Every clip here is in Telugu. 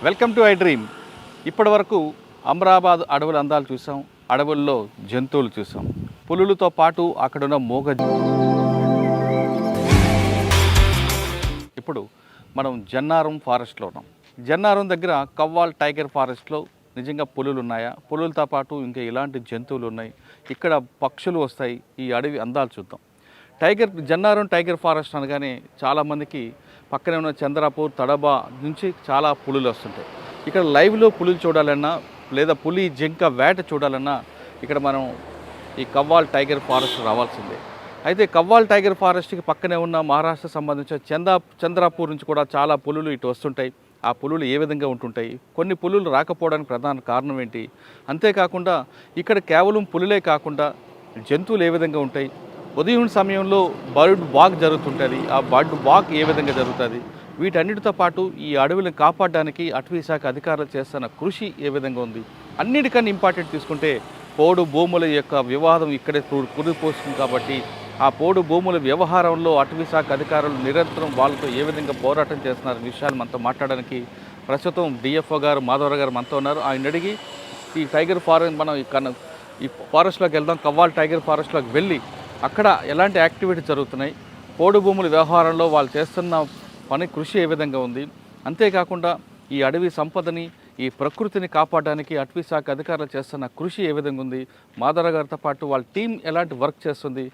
Welcome to I dream. ఇప్పటి వరకు అమరాబాద్ అడవుల అందాలు చూసాం, అడవుల్లో జంతువులు చూసాం, పులులతో పాటు అక్కడున్న ఇప్పుడు మనం జన్నారం ఫారెస్ట్లో ఉన్నాం. జన్నారం దగ్గర కవ్వాల్ టైగర్ ఫారెస్ట్లో నిజంగా పులులు ఉన్నాయా, పులులతో పాటు ఇంకా ఇలాంటి జంతువులు ఉన్నాయి, ఇక్కడ పక్షులు వస్తాయి, ఈ అడవి అందాలు చూద్దాం. జన్నారం టైగర్ ఫారెస్ట్ అనగానే చాలామందికి పక్కనే ఉన్న చంద్రాపూర్, తడబా నుంచి చాలా పులులు వస్తుంటాయి. ఇక్కడ లైవ్లో పులులు చూడాలన్నా లేదా పులి జింక వేట చూడాలన్నా ఇక్కడ మనం ఈ కవ్వాల్ టైగర్ ఫారెస్ట్ రావాల్సిందే. అయితే కవ్వాల్ టైగర్ ఫారెస్ట్కి పక్కనే ఉన్న మహారాష్ట్ర సంబంధించిన చంద్రాపూర్ నుంచి కూడా చాలా పులులు ఇటు వస్తుంటాయి. ఆ పులులు ఏ విధంగా ఉంటుంటాయి, కొన్ని పులులు రాకపోవడానికి ప్రధాన కారణం ఏంటి, అంతేకాకుండా ఇక్కడ కేవలం పులులే కాకుండా జంతువులు ఏ విధంగా ఉంటాయి, ఉదయం సమయంలో బర్డ్ వాక్ జరుగుతుంటుంది, ఆ బర్డ్ వాక్ ఏ విధంగా జరుగుతుంది, వీటన్నిటితో పాటు ఈ అడవులను కాపాడడానికి అటవీ శాఖ అధికారులు చేస్తున్న కృషి ఏ విధంగా ఉంది, అన్నిటికన్నా ఇంపార్టెంట్ తీసుకుంటే పోడు భూముల యొక్క వివాదం ఇక్కడే కుదిరిపోతుంది. కాబట్టి ఆ పోడు భూముల వ్యవహారంలో అటవీ శాఖ అధికారులు నిరంతరం వాళ్ళతో ఏ విధంగా పోరాటం చేస్తున్నారు విషయాలు మనతో మాట్లాడడానికి ప్రస్తుతం డిఎఫ్ఓ గారు మాధవరావు గారు మనతో ఉన్నారు. ఆయన అడిగి ఈ టైగర్ ఫారెస్ట్ మనం ఈ ఫారెస్ట్లోకి వెళ్దాం. కవ్వాల్ టైగర్ ఫారెస్ట్లోకి వెళ్ళి అక్కడ ఎలాంటి యాక్టివిటీ జరుగుతున్నాయి, పోడు భూముల వ్యవహారంలో వాళ్ళు చేస్తున్న పని కృషి ఏ విధంగా ఉంది, అంతేకాకుండా ఈ అడవి సంపదని ఈ ప్రకృతిని కాపాడడానికి అటవీ శాఖ అధికారులు చేస్తున్న కృషి ఏ విధంగా ఉంది, మాధవరావు గారితో పాటు వాళ్ళ టీం ఎలాంటి వర్క్ చేస్తుంది,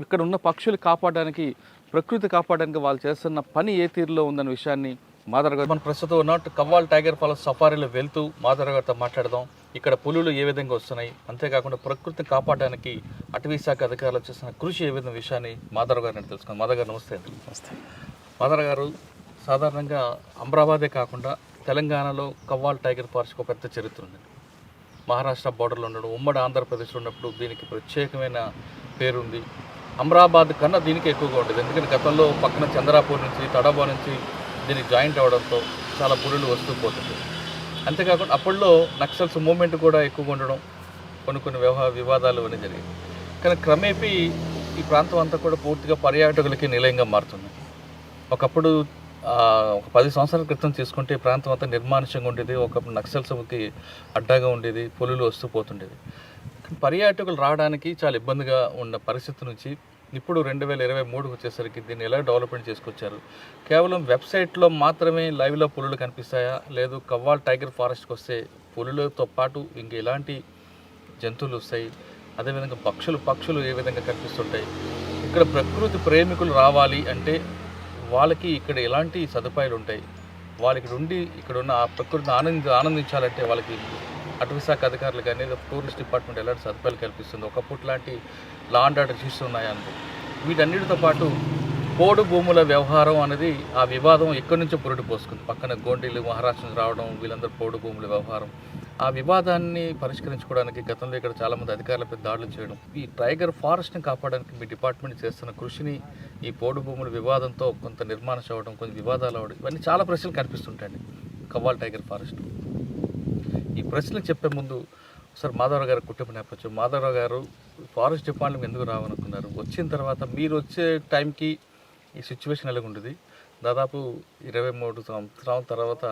ఇక్కడ ఉన్న పక్షులు కాపాడడానికి, ప్రకృతి కాపాడడానికి వాళ్ళు చేస్తున్న పని ఏ తీరులో ఉందన్న విషయాన్ని మాధవరావు గారు మన ప్రస్తుతం ఉన్నట్టు కవ్వాల్ టైగర్ ఫారెస్ట్ సఫారీలో వెళ్తూ మాధవరావు గారితో మాట్లాడదాం. ఇక్కడ పులులు ఏ విధంగా వస్తున్నాయి, అంతేకాకుండా ప్రకృతిని కాపాడడానికి అటవీ శాఖ అధికారులు చేస్తున్న కృషి ఏ విధంగా విషయాన్ని మాధవరావు గారిని తెలుసుకున్నాం. మాధవరావు గారు నమస్తే అండి. నమస్తే. మాధవరావు గారు, సాధారణంగా అమరాబాదే కాకుండా తెలంగాణలో కవ్వాల్ టైగర్ ఫారెస్ట్కి ఒక పెద్ద చరిత్ర ఉంది. మహారాష్ట్ర బోర్డర్లో ఉండడం, ఉమ్మడి ఆంధ్రప్రదేశ్లో ఉన్నప్పుడు దీనికి ప్రత్యేకమైన పేరుంది. అమరాబాద్ కన్నా దీనికి ఎక్కువగా ఉండేది, ఎందుకంటే గతంలో పక్కన చంద్రాపూర్ నుంచి, తడబా నుంచి దీనికి జాయింట్ అవ్వడంతో చాలా పులులు వస్తూ పోతుంది. అంతేకాకుండా అప్పట్లో నక్సల్స్ మూమెంట్ కూడా ఎక్కువగా ఉండడం, కొన్ని వివాదాలు అన్నీ జరిగాయి. కానీ క్రమేపీ ఈ ప్రాంతం అంతా కూడా పూర్తిగా పర్యాటకులకి నిలయంగా మారుతుంది. ఒకప్పుడు ఒక 10 సంవత్సరాల క్రితం తీసుకుంటే ఈ ప్రాంతం అంతా నిర్మానుష్యంగా ఉండేది, ఒకప్పుడు నక్సల్స్కి అడ్డాగా ఉండేది, పులులు వస్తూ పోతుండేది. పర్యాటకులు రావడానికి చాలా ఇబ్బందిగా ఉన్న పరిస్థితి నుంచి ఇప్పుడు 2023 వచ్చేసరికి దీన్ని ఎలా డెవలప్మెంట్ చేసుకొచ్చారు. కేవలం వెబ్సైట్లో మాత్రమే లైవ్లో పులులు కనిపిస్తాయా, లేదు కవ్వాల్ టైగర్ ఫారెస్ట్కి వస్తే పులులతో పాటు ఇంక ఎలాంటి జంతువులు వస్తాయి, అదేవిధంగా పక్షులు ఏ విధంగా కనిపిస్తుంటాయి, ఇక్కడ ప్రకృతి ప్రేమికులు రావాలి అంటే వాళ్ళకి ఇక్కడ ఎలాంటి సదుపాయాలు ఉంటాయి, వాళ్ళకి ఉండి ఇక్కడ ఉన్న ఆ ప్రకృతిని ఆనందించాలంటే వాళ్ళకి అటవీ శాఖ అధికారులు కానీ టూరిస్ట్ డిపార్ట్మెంట్ ఎలాంటి సదుపాయాలు కల్పిస్తుంది, ఒకప్పుడు లాంటి లా అండ్ ఆర్డర్ ఇష్యూస్ ఉన్నాయన్నది. వీటన్నిటితో పాటు పోడు భూముల వ్యవహారం అనేది ఆ వివాదం ఎక్కడి నుంచో పురుడు పోసుకుంది. పక్కన గోండీలు మహారాష్ట్ర నుంచి రావడం, వీళ్ళందరూ పోడు భూముల వ్యవహారం, ఆ వివాదాన్ని పరిష్కరించుకోవడానికి గతంలో ఇక్కడ చాలామంది అధికారులపై దాడులు చేయడం, ఈ టైగర్ ఫారెస్ట్ని కాపాడడానికి మీ డిపార్ట్మెంట్ చేస్తున్న కృషిని, ఈ పోడు భూముల వివాదంతో కొంత నిర్మాణం అవ్వడం, కొన్ని వివాదాలు అవ్వడం, ఇవన్నీ చాలా ప్రశ్నలు కనిపిస్తుంటాయండి కవ్వాల్ టైగర్ ఫారెస్ట్. ఈ ప్రశ్నలు చెప్పే ముందు ఒకసారి మాధవరావు గారి కుటుంబ నేపథ్యం, మాధవరావు గారు ఫారెస్ట్ డిపార్ట్మెంట్ ఎందుకు రావాలనుకున్నారు, వచ్చిన తర్వాత మీరు వచ్చే టైంకి ఈ సిచ్యువేషన్ ఎలాగ ఉండేది, దాదాపు 23 సంవత్సరాల తర్వాత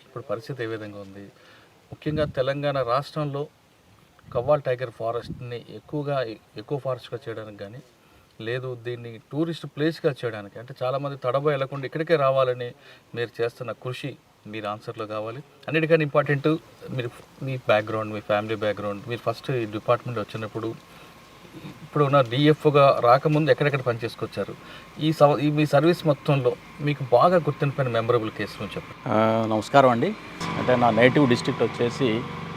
ఇప్పుడు పరిస్థితి ఏ విధంగా ఉంది, ముఖ్యంగా తెలంగాణ రాష్ట్రంలో కవ్వాల్ టైగర్ ఫారెస్ట్ని ఎక్కువ ఫారెస్ట్గా చేయడానికి కానీ, లేదు దీన్ని టూరిస్ట్ ప్లేస్గా చేయడానికి, అంటే చాలామంది తడబా వెళ్ళకుండా ఇక్కడికే రావాలని మీరు చేస్తున్న కృషి, మీరు ఆన్సర్లో కావాలి. అన్నిటికన్నా ఇంపార్టెంట్ మీరు మీ బ్యాక్గ్రౌండ్, మీ ఫ్యామిలీ బ్యాక్గ్రౌండ్, మీరు ఫస్ట్ ఈ డిపార్ట్మెంట్ వచ్చినప్పుడు ఇప్పుడు ఉన్న డిఎఫ్ఓగా రాకముందు ఎక్కడెక్కడ పనిచేసుకొచ్చారు, ఈ మీ సర్వీస్ మొత్తంలో మీకు బాగా గుర్తుండిపోయిన మెమరబుల్ కేసు చెప్పండి. నమస్కారం అండి. అంటే నా నేటివ్ డిస్ట్రిక్ట్ వచ్చేసి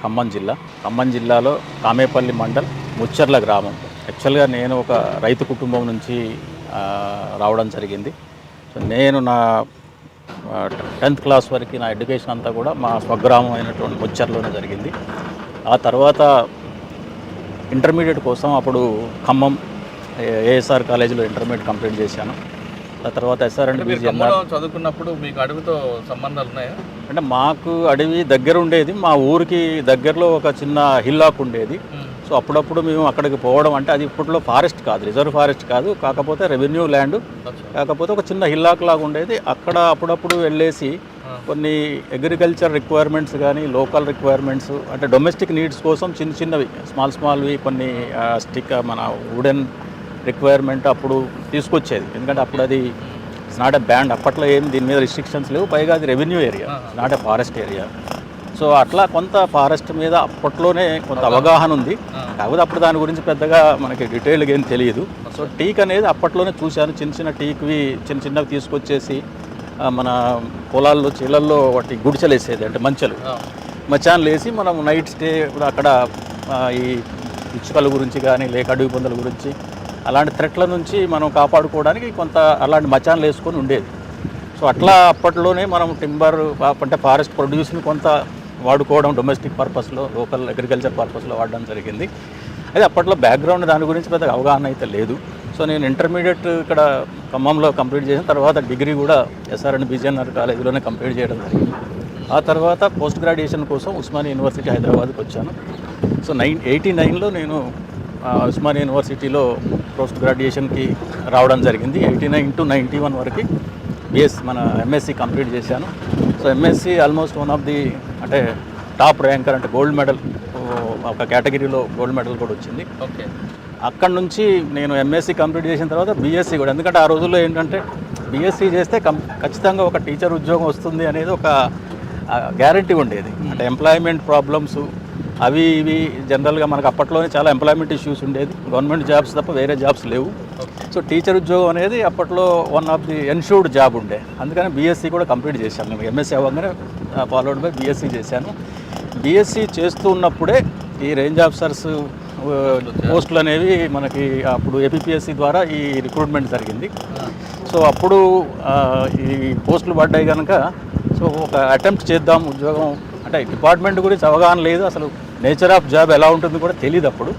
ఖమ్మం జిల్లాలో కామేపల్లి మండల్ ముచ్చర్ల గ్రామం. యాక్చువల్గా నేను ఒక రైతు కుటుంబం నుంచి రావడం జరిగింది. సో నేను నా 10th క్లాస్ వరకు నా ఎడ్యుకేషన్ అంతా కూడా మా స్వగ్రామం అయినటువంటి ముచ్చర్లోనే జరిగింది. ఆ తర్వాత ఇంటర్మీడియట్ కోసం అప్పుడు ఖమ్మం ఏఎస్ఆర్ కాలేజీలో ఇంటర్మీడియట్ కంప్లీట్ చేశాను. ఆ తర్వాత ఎస్ఆర్ అండ్ చదువుకున్నప్పుడు మీకు అడవితో సంబంధాలు ఉన్నాయా? అంటే మాకు అడవి దగ్గర ఉండేది, మా ఊరికి దగ్గరలో ఒక చిన్న హిల్లాక్ ఉండేది. సో అప్పుడప్పుడు మేము అక్కడికి పోవడం, అంటే అది ఇప్పట్లో ఫారెస్ట్ కాదు, రిజర్వ్ ఫారెస్ట్ కాదు, కాకపోతే రెవెన్యూ ల్యాండ్, కాకపోతే ఒక చిన్న హిల్లాక్ లాగా ఉండేది. అక్కడ అప్పుడప్పుడు వెళ్ళేసి కొన్ని అగ్రికల్చర్ రిక్వైర్మెంట్స్ కానీ లోకల్ రిక్వైర్మెంట్స్ అంటే డొమెస్టిక్ నీడ్స్ కోసం చిన్నవి స్మాల్వి కొన్ని స్టిక్ మన వుడెన్ రిక్వైర్మెంట్ అప్పుడు తీసుకొచ్చేది. ఎందుకంటే అప్పుడు అది ఇట్స్ నాట్ ఎ బ్యాండ్, అప్పట్లో ఏం దీని మీద రిస్ట్రిక్షన్స్ లేవు, పైగా అది revenue area, it's not a forest area. So అట్లా కొంత ఫారెస్ట్ మీద అప్పట్లోనే కొంత అవగాహన ఉంది. కాకపోతే అప్పుడు దాని గురించి పెద్దగా మనకి డీటెయిల్గా ఏం తెలియదు. సో టీక్ అనేది అప్పట్లోనే చూశాను, చిన్న టీక్వి చిన్నవి తీసుకొచ్చేసి మన పొలాల్లో చీలల్లో వాటి గుడిచెలు వేసేది, అంటే మచాన్లు వేసి మనం నైట్ స్టే అక్కడ ఈ పిచ్చుకల గురించి కానీ లేక అడవి పందుల గురించి అలాంటి థ్రెట్ల నుంచి మనం కాపాడుకోవడానికి కొంత అలాంటి మచాన్లు వేసుకొని ఉండేది. సో అట్లా అప్పట్లోనే మనం టింబర్ అంటే ఫారెస్ట్ ప్రొడ్యూస్ని కొంత వాడుకోవడం డొమెస్టిక్ పర్పస్లో లోకల్ అగ్రికల్చర్ పర్పస్లో వాడడం జరిగింది. అయితే అప్పట్లో బ్యాక్గ్రౌండ్ దాని గురించి పెద్దగా అవగాహన అయితే లేదు. సో నేను ఇంటర్మీడియట్ ఇక్కడ ఖమ్మంలో కంప్లీట్ చేసిన తర్వాత డిగ్రీ కూడా ఎస్ఆర్ఎన్ బిజిఎన్ఆర్ కాలేజీలోనే కంప్లీట్ చేయడం జరిగింది. ఆ తర్వాత పోస్ట్ గ్రాడ్యుయేషన్ కోసం ఉస్మానియా యూనివర్సిటీ హైదరాబాద్కి వచ్చాను. సో 89లో నేను ఉస్మానియా యూనివర్సిటీలో పోస్ట్ గ్రాడ్యుయేషన్కి రావడం జరిగింది. 89 to 91 వరకు మన ఎంఎస్సి కంప్లీట్ చేశాను. So MSc almost one of the అంటే టాప్ ర్యాంకర్, అంటే గోల్డ్ మెడల్, ఒక కేటగిరీలో గోల్డ్ మెడల్ కూడా వచ్చింది. ఓకే. అక్కడ నుంచి నేను ఎంఎస్సి కంప్లీట్ చేసిన తర్వాత బీఎస్సీ కూడా, ఎందుకంటే ఆ రోజుల్లో ఏంటంటే బీఎస్సీ చేస్తే ఖచ్చితంగా ఒక టీచర్ ఉద్యోగం వస్తుంది అనేది ఒక గ్యారంటీ ఉండేది. అంటే ఎంప్లాయ్మెంట్ ప్రాబ్లమ్స్ అవి ఇవి జనరల్గా మనకు అప్పట్లోనే చాలా ఎంప్లాయ్మెంట్ ఇష్యూస్ ఉండేది, గవర్నమెంట్ జాబ్స్ తప్ప వేరే జాబ్స్ లేవు. సో టీచర్ ఉద్యోగం అనేది అప్పట్లో one of the ensured job ఉండే, అందుకని బీఎస్సీ కూడా కంప్లీట్ చేశాను. నేను ఎంఎస్సీ అవ్వగానే ఫాలోడ్ బై బీఎస్సీ చేశాను. బీఎస్సీ చేస్తూ ఉన్నప్పుడే ఈ రేంజ్ ఆఫీసర్స్ పోస్టులు అనేవి మనకి అప్పుడు ఏపీపీఎస్సీ ద్వారా ఈ రిక్రూట్మెంట్ జరిగింది. సో అప్పుడు ఈ పోస్టులు పడ్డాయి కనుక సో ఒక అటెంప్ట్ చేద్దాం ఉద్యోగం, అంటే డిపార్ట్మెంట్ గురించి అవగాహన లేదు, అసలు నేచర్ ఆఫ్ జాబ్ ఎలా ఉంటుంది కూడా తెలియదు అప్పుడు.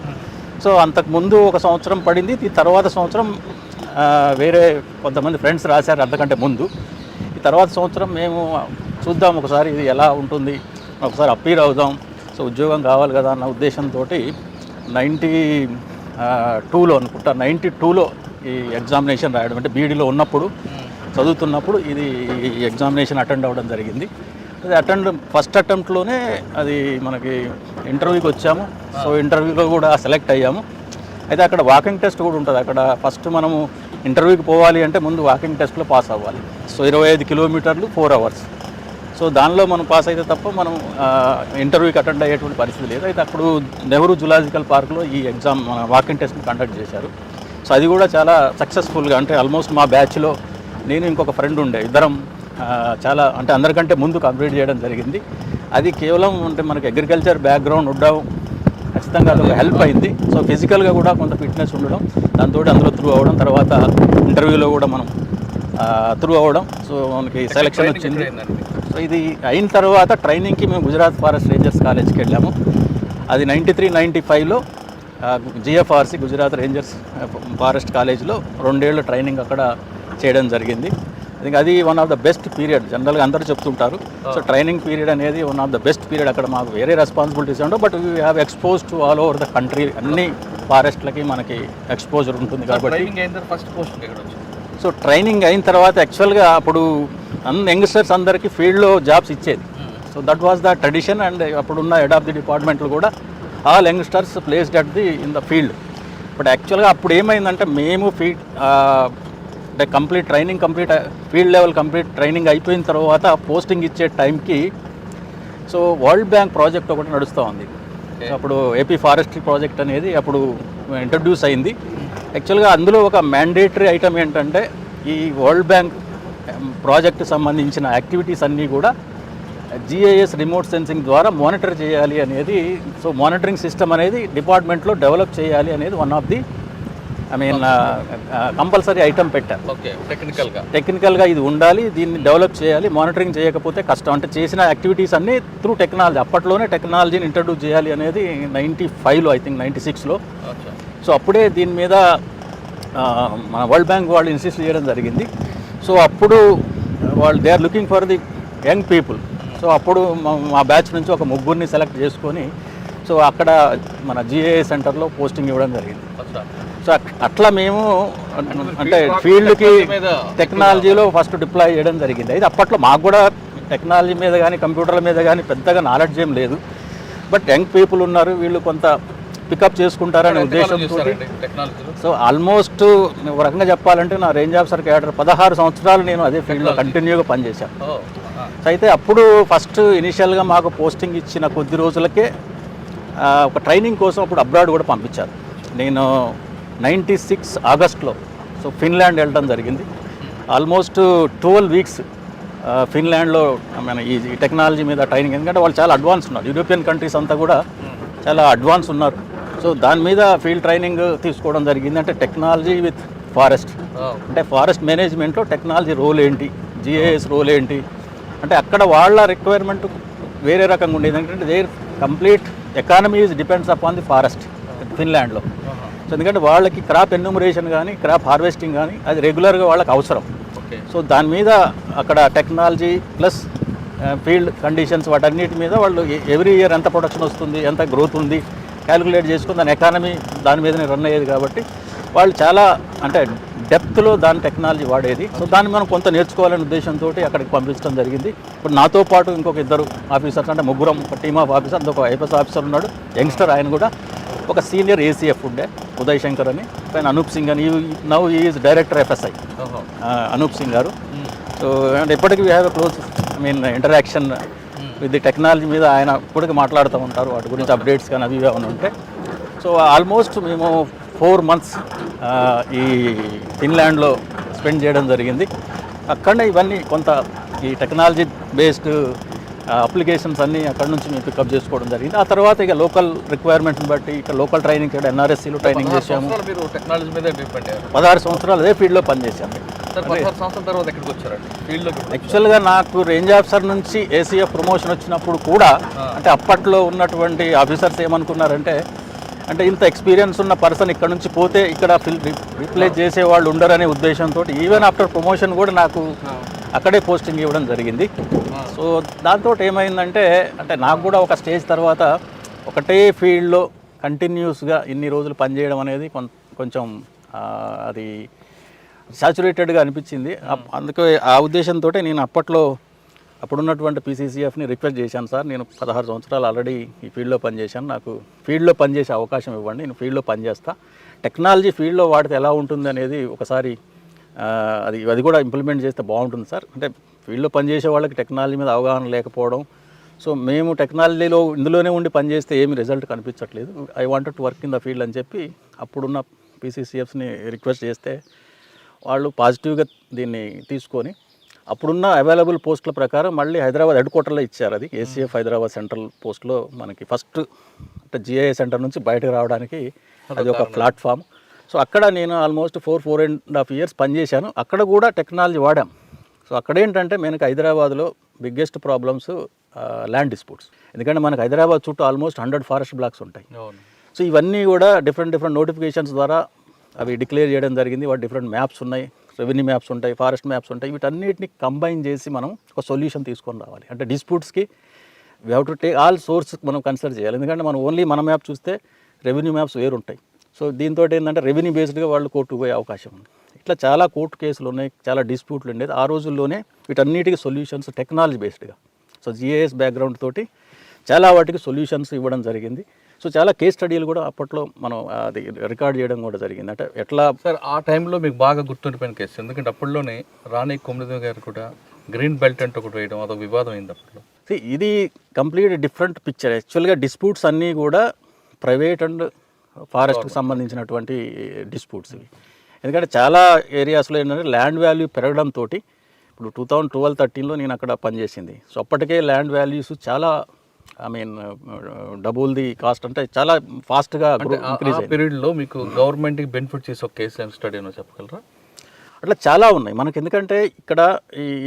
సో అంతకుముందు ఒక సంవత్సరం పడింది, ఈ తర్వాత సంవత్సరం వేరే కొంతమంది ఫ్రెండ్స్ రాశారు అంతకంటే ముందు. ఈ తర్వాత సంవత్సరం మేము చూద్దాం ఒకసారి ఇది ఎలా ఉంటుంది, ఒకసారి అప్పీర్ అవుదాం, సో ఉద్యోగం కావాలి కదా అన్న ఉద్దేశంతో 92లో అనుకుంటా 92లో ఈ ఎగ్జామినేషన్ రాయడం, అంటే బీఈడీలో ఉన్నప్పుడు చదువుతున్నప్పుడు ఇది ఈ ఎగ్జామినేషన్ అటెండ్ అవ్వడం జరిగింది. అది ఫస్ట్ అటెంప్ట్లోనే అది మనకి ఇంటర్వ్యూకి వచ్చాము. సో ఇంటర్వ్యూలో కూడా సెలెక్ట్ అయ్యాము. అయితే అక్కడ వాకింగ్ టెస్ట్ కూడా ఉంటుంది. అక్కడ ఫస్ట్ మనము ఇంటర్వ్యూకి పోవాలి అంటే ముందు వాకింగ్ టెస్ట్లో పాస్ అవ్వాలి. సో 25 కిలోమీటర్లు 4 hours. సో దానిలో మనం పాస్ అయితే తప్ప మనం ఇంటర్వ్యూకి అటెండ్ అయ్యేటువంటి పరిస్థితి లేదు. అయితే అప్పుడు నెహ్రూ జులాజికల్ పార్క్లో ఈ ఎగ్జామ్ మన వాకింగ్ టెస్ట్ని కండక్ట్ చేశారు. సో అది కూడా చాలా సక్సెస్ఫుల్గా, అంటే ఆల్మోస్ట్ మా బ్యాచ్లో నేను ఇంకొక ఫ్రెండ్ ఉండే, ఇద్దరం చాలా అంటే అందరికంటే ముందు కంప్లీట్ చేయడం జరిగింది. అది కేవలం అంటే మనకి అగ్రికల్చర్ బ్యాక్గ్రౌండ్ ఉండడం ఖచ్చితంగా అది హెల్ప్ అయింది. సో ఫిజికల్గా కూడా కొంత ఫిట్నెస్ ఉండడం, దాంతో అందులో త్రూ అవ్వడం, తర్వాత ఇంటర్వ్యూలో కూడా మనం త్రూ అవ్వడం, సో మనకి సెలెక్షన్ వచ్చింది. సో ఇది అయిన తర్వాత ట్రైనింగ్కి మేము గుజరాత్ ఫారెస్ట్ రేంజర్స్ కాలేజ్కి వెళ్ళాము. అది 93-95లో జిఎఫ్ఆర్సి గుజరాత్ రేంజర్స్ ఫారెస్ట్ కాలేజ్లో 2 ఏళ్ళు ట్రైనింగ్ అక్కడ చేయడం జరిగింది. ఇంకా అది one of the best period, జనరల్గా అందరూ చెప్తుంటారు. సో ట్రైనింగ్ పీరియడ్ అనేది one of the best period. అక్కడ మాకు వేరే రెస్పాన్సిబిలిటీస్ ఉండవు, but we have expose to all over the country. అన్ని ఫారెస్ట్లకి మనకి ఎక్స్పోజర్ ఉంటుంది కాబట్టి. సో ట్రైనింగ్ అయిన తర్వాత యాక్చువల్గా అప్పుడు యంగ్స్టర్స్ అందరికీ ఫీల్డ్లో జాబ్స్ ఇచ్చేది. So that was the tradition. And అప్పుడున్న హెడ్ ఆఫ్ ది డిపార్ట్మెంట్లు కూడా all youngsters placed at the in the field. But యాక్చువల్గా అప్పుడు ఏమైందంటే మేము అంటే complete field level complete training అయిపోయిన తర్వాత పోస్టింగ్ ఇచ్చే టైంకి సో వరల్డ్ బ్యాంక్ ప్రాజెక్ట్ ఒకటి నడుస్తూ ఉంది. అప్పుడు ఏపీ ఫారెస్ట్రీ ప్రాజెక్ట్ అనేది అప్పుడు ఇంట్రడ్యూస్ అయింది. యాక్చువల్గా అందులో ఒక మ్యాండేటరీ ఐటమ్ ఏంటంటే ఈ వరల్డ్ బ్యాంక్ ప్రాజెక్ట్ సంబంధించిన యాక్టివిటీస్ అన్నీ కూడా జిఐఎస్ రిమోట్ సెన్సింగ్ ద్వారా మానిటర్ చేయాలి అనేది. సో మానిటరింగ్ సిస్టమ్ అనేది డిపార్ట్మెంట్లో డెవలప్ చేయాలి అనేది one of the compulsory item పెట్టారు. టెక్నికల్గా ఇది ఉండాలి, దీన్ని డెవలప్ చేయాలి, మానిటరింగ్ చేయకపోతే కష్టం. అంటే చేసిన యాక్టివిటీస్ అన్నీ త్రూ టెక్నాలజీ, అప్పట్లోనే టెక్నాలజీని ఇంట్రడ్యూస్ చేయాలి అనేది 95లో ఐ థింక్ 96లో. సో అప్పుడే దీని మీద మన వరల్డ్ బ్యాంక్ వాళ్ళు ఇన్సిస్ట్ చేయడం జరిగింది. సో అప్పుడు వాళ్ళు they are looking for the young people. So అప్పుడు మా బ్యాచ్ నుంచి ఒక 3 సెలెక్ట్ చేసుకొని సో అక్కడ మన జిఐఏ సెంటర్లో పోస్టింగ్ ఇవ్వడం జరిగింది. సో అట్లా మేము అంటే ఫీల్డ్కి టెక్నాలజీలో ఫస్ట్ డిప్లాయ్ చేయడం జరిగింది. అయితే అప్పట్లో మాకు కూడా టెక్నాలజీ మీద కానీ కంప్యూటర్ల మీద కానీ పెద్దగా నాలెడ్జ్ ఏం లేదు. బట్ యంగ్ పీపుల్ ఉన్నారు, వీళ్ళు కొంత పికప్ చేసుకుంటారనే ఉద్దేశంతో టెక్నాలజీలో సో ఆల్మోస్ట్ ఒక రకంగా చెప్పాలంటే నా రేంజ్ ఆఫీసర్ క్యాడర్ 16 సంవత్సరాలు నేను అదే ఫీల్డ్లో కంటిన్యూగా పనిచేశాను. సో అయితే అప్పుడు ఫస్ట్ ఇనిషియల్గా మాకు పోస్టింగ్ ఇచ్చిన కొద్ది రోజులకే ఒక ట్రైనింగ్ కోసం అప్పుడు అబ్రాడ్ కూడా పంపించారు. నేను 96 ఆగస్ట్లో సో ఫిన్లాండ్ వెళ్ళడం జరిగింది. ఆల్మోస్ట్ 12 వీక్స్ ఫిన్లాండ్లో మన ఈ టెక్నాలజీ మీద ట్రైనింగ్, ఎందుకంటే వాళ్ళు చాలా అడ్వాన్స్ ఉన్నారు, యూరోపియన్ కంట్రీస్ అంతా కూడా చాలా అడ్వాన్స్ ఉన్నారు. సో దాని మీద ఫీల్డ్ ట్రైనింగ్ తీసుకోవడం జరిగింది. అంటే టెక్నాలజీ విత్ ఫారెస్ట్, అంటే ఫారెస్ట్ మేనేజ్మెంట్లో టెక్నాలజీ రోల్ ఏంటి, జిఐఎస్ రోల్ ఏంటి, అంటే అక్కడ వాళ్ళ రిక్వైర్మెంట్ వేరే రకంగా ఉండేది. ఎందుకంటే their complete economy depends upon the forest ఫిన్లాండ్లో. సో ఎందుకంటే వాళ్ళకి క్రాప్ ఎన్యూమరేషన్ కానీ క్రాప్ హార్వెస్టింగ్ కానీ అది రెగ్యులర్గా వాళ్ళకి అవసరం. సో దాని మీద అక్కడ టెక్నాలజీ ప్లస్ ఫీల్డ్ కండిషన్స్ వాటన్నిటి మీద వాళ్ళు ఎవ్రీ ఇయర్ ఎంత ప్రొడక్షన్ వస్తుంది, ఎంత గ్రోత్ ఉంది క్యాలిక్యులేట్ చేసుకుని దాని ఎకానమీ దాని మీదనే రన్ అయ్యేది. కాబట్టి వాళ్ళు చాలా అంటే డెప్త్లో దాని టెక్నాలజీ వాడేది. సో దాన్ని మనం కొంత నేర్చుకోవాలనే ఉద్దేశంతో అక్కడికి పంపించడం జరిగింది. ఇప్పుడు నాతో పాటు ఇంకొక 2 ఆఫీసర్స్, అంటే ముగ్గురం, ఒక టీమ్ ఆఫ్ ఆఫీసర్, ఒక ఐపీఎస్ ఆఫీసర్ ఉన్నాడు, యంగ్స్టర్ ఆయన కూడా, ఒక సీనియర్ ఏసీఎఫ్ ఉండే ఉదయ్ శంకర్ అని, పైన అనూప్ సింగ్ అని, now is director FSI Anoop Singh గారు. సో అండ్ ఎప్పటికీ we have a close interaction with the technology మీద. ఆయన ఇప్పటికీ మాట్లాడుతూ ఉంటారు వాటి గురించి, అప్డేట్స్ కానీ అవి ఏమైనా ఉంటే. సో ఆల్మోస్ట్ మేము 4 months ఈ ఫిన్లాండ్లో స్పెండ్ చేయడం జరిగింది. అక్కడనే ఇవన్నీ కొంత ఈ టెక్నాలజీ బేస్డ్ అప్లికేషన్స్ అన్నీ అక్కడ నుంచి మేము పికప్ చేసుకోవడం జరిగింది. ఆ తర్వాత ఇక లోకల్ రిక్వైర్మెంట్ని బట్టి ఇక్కడ లోకల్ ట్రైనింగ్, ఇక్కడ ఎన్ఆర్ఎస్సీలో ట్రైనింగ్ చేసాము. మీరు టెక్నాలజీ మీద డిపెండ్ అయ్యారు. 16 సంవత్సరాలు అదే ఫీల్డ్లో పనిచేశాము. 16 సంవత్సరాల తర్వాత ఎక్కడికి వచ్చారండి ఫీల్డ్లోకి? యాక్చువల్గా నాకు రేంజ్ ఆఫీసర్ నుంచి ఏసీఎఫ్ ప్రమోషన్ వచ్చినప్పుడు కూడా, అంటే అప్పట్లో ఉన్నటువంటి ఆఫీసర్స్ ఏమనుకున్నారంటే, అంటే ఇంత ఎక్స్పీరియన్స్ ఉన్న పర్సన్ ఇక్కడ నుంచి పోతే ఇక్కడ రీప్లేస్ చేసేవాళ్ళు ఉండరనే ఉద్దేశంతో ఈవెన్ ఆఫ్టర్ ప్రమోషన్ కూడా నాకు అక్కడే పోస్టింగ్ ఇవ్వడం జరిగింది. సో దాంతో ఏమైందంటే, అంటే నాకు కూడా ఒక స్టేజ్ తర్వాత ఒకటే ఫీల్డ్లో కంటిన్యూస్గా ఇన్ని రోజులు పనిచేయడం అనేది కొంచెం అది సాచురేటెడ్గా అనిపించింది. అందుకే ఆ ఉద్దేశంతో నేను అప్పుడున్నటువంటి పీసీసీఎఫ్ని రిక్వెస్ట్ చేశాను, సార్ నేను 16 సంవత్సరాలు ఆల్రెడీ ఈ ఫీల్డ్లో పనిచేశాను, నాకు ఫీల్డ్లో పనిచేసే అవకాశం ఇవ్వండి, నేను ఫీల్డ్లో పనిచేస్తా, టెక్నాలజీ ఫీల్డ్లో వాడితే ఎలా ఉంటుంది అనేది ఒకసారి అది కూడా ఇంప్లిమెంట్ చేస్తే బాగుంటుంది సార్. అంటే ఫీల్డ్లో పనిచేసే వాళ్ళకి టెక్నాలజీ మీద అవగాహన లేకపోవడం, సో మేము టెక్నాలజీలో ఇందులోనే ఉండి పనిచేస్తే ఏమి రిజల్ట్ కనిపించట్లేదు, I wanted to work in the field అని చెప్పి అప్పుడున్న పీసీసీఎఫ్ని రిక్వెస్ట్ చేస్తే వాళ్ళు పాజిటివ్గా దీన్ని తీసుకొని అప్పుడున్న అవైలబుల్ పోస్టుల ప్రకారం మళ్ళీ హైదరాబాద్ హెడ్ క్వార్టర్లో ఇచ్చారు. అది ఏసీఎఫ్ హైదరాబాద్ సెంట్రల్ పోస్ట్లో మనకి ఫస్ట్ అంటే జిఐఏ సెంటర్ నుంచి బయటకు రావడానికి అది ఒక ప్లాట్ఫామ్. సో అక్కడ నేను ఆల్మోస్ట్ 4.5 years పనిచేశాను. అక్కడ కూడా టెక్నాలజీ వాడాం. సో అక్కడ ఏంటంటే మనకి హైదరాబాద్లో బిగ్గెస్ట్ ప్రాబ్లమ్స్ ల్యాండ్ డిస్ప్యూట్స్, ఎందుకంటే మనకు హైదరాబాద్ చుట్టూ ఆల్మోస్ట్ 100 ఫారెస్ట్ బ్లాక్స్ ఉంటాయి. సో ఇవన్నీ కూడా డిఫరెంట్ నోటిఫికేషన్స్ ద్వారా అవి డిక్లేర్ చేయడం జరిగింది. వాటి డిఫరెంట్ మ్యాప్స్ ఉన్నాయి, రెవెన్యూ మ్యాప్స్ ఉంటాయి, ఫారెస్ట్ మ్యాప్స్ ఉంటాయి. వీటన్నిటిని కంబైన్ చేసి మనం ఒక సొల్యూషన్ తీసుకొని రావాలి. అంటే డిస్ప్యూట్స్కి we have to take all source మనం కన్సిడర్ చేయాలి. ఎందుకంటే మనం ఓన్లీ మన మ్యాప్ చూస్తే రెవెన్యూ మ్యాప్స్ వేరుంటాయి. సో దీంతో ఏంటంటే రెవెన్యూ బేస్డ్గా వాళ్ళు కోర్టుకు పోయే అవకాశం ఉంది. ఇట్లా చాలా కోర్టు కేసులు ఉన్నాయి, చాలా డిస్ప్యూట్లు ఉండేది. ఆ రోజుల్లోనే వీటన్నిటికీ సొల్యూషన్స్ టెక్నాలజీ బేస్డ్గా, సో జిఐఎస్ బ్యాక్గ్రౌండ్ తోటి చాలా వాటికి సొల్యూషన్స్ ఇవ్వడం జరిగింది. సో చాలా కేస్ స్టడీలు కూడా అప్పట్లో మనం అది రికార్డ్ చేయడం కూడా జరిగింది. అంటే ఎట్లా సార్ ఆ టైంలో మీకు బాగా గుర్తుండిపోయిన కేసు, ఎందుకంటే అప్పట్లోనే రాణి కొమ్మిదేవి గారు కూడా గ్రీన్ బెల్ట్ అంటే ఒకటి వేయడం అదొక వివాదం అయింది అప్పట్లో. ఇది కంప్లీట్ డిఫరెంట్ పిక్చర్. యాక్చువల్గా డిస్ప్యూట్స్ అన్నీ కూడా ప్రైవేట్ అండ్ ఫారెస్ట్కి సంబంధించినటువంటి డిస్ప్యూట్స్ ఇవి. ఎందుకంటే చాలా ఏరియాస్లో ఏంటంటే ల్యాండ్ వాల్యూ పెరగడంతో, ఇప్పుడు 2012-13లో నేను అక్కడ పనిచేసింది. సో అప్పటికే ల్యాండ్ వాల్యూస్ చాలా డబుల్ ది కాస్ట్, అంటే చాలా ఫాస్ట్గా ఇంక్రీజ్ అయ్యింది. పీరియడ్లో మీకు గవర్నమెంట్కి బెనిఫిట్ చేసే ఒక కేసు అండ్ స్టడీ అని చెప్పగలరా? అట్లా చాలా ఉన్నాయి మనకి. ఎందుకంటే ఇక్కడ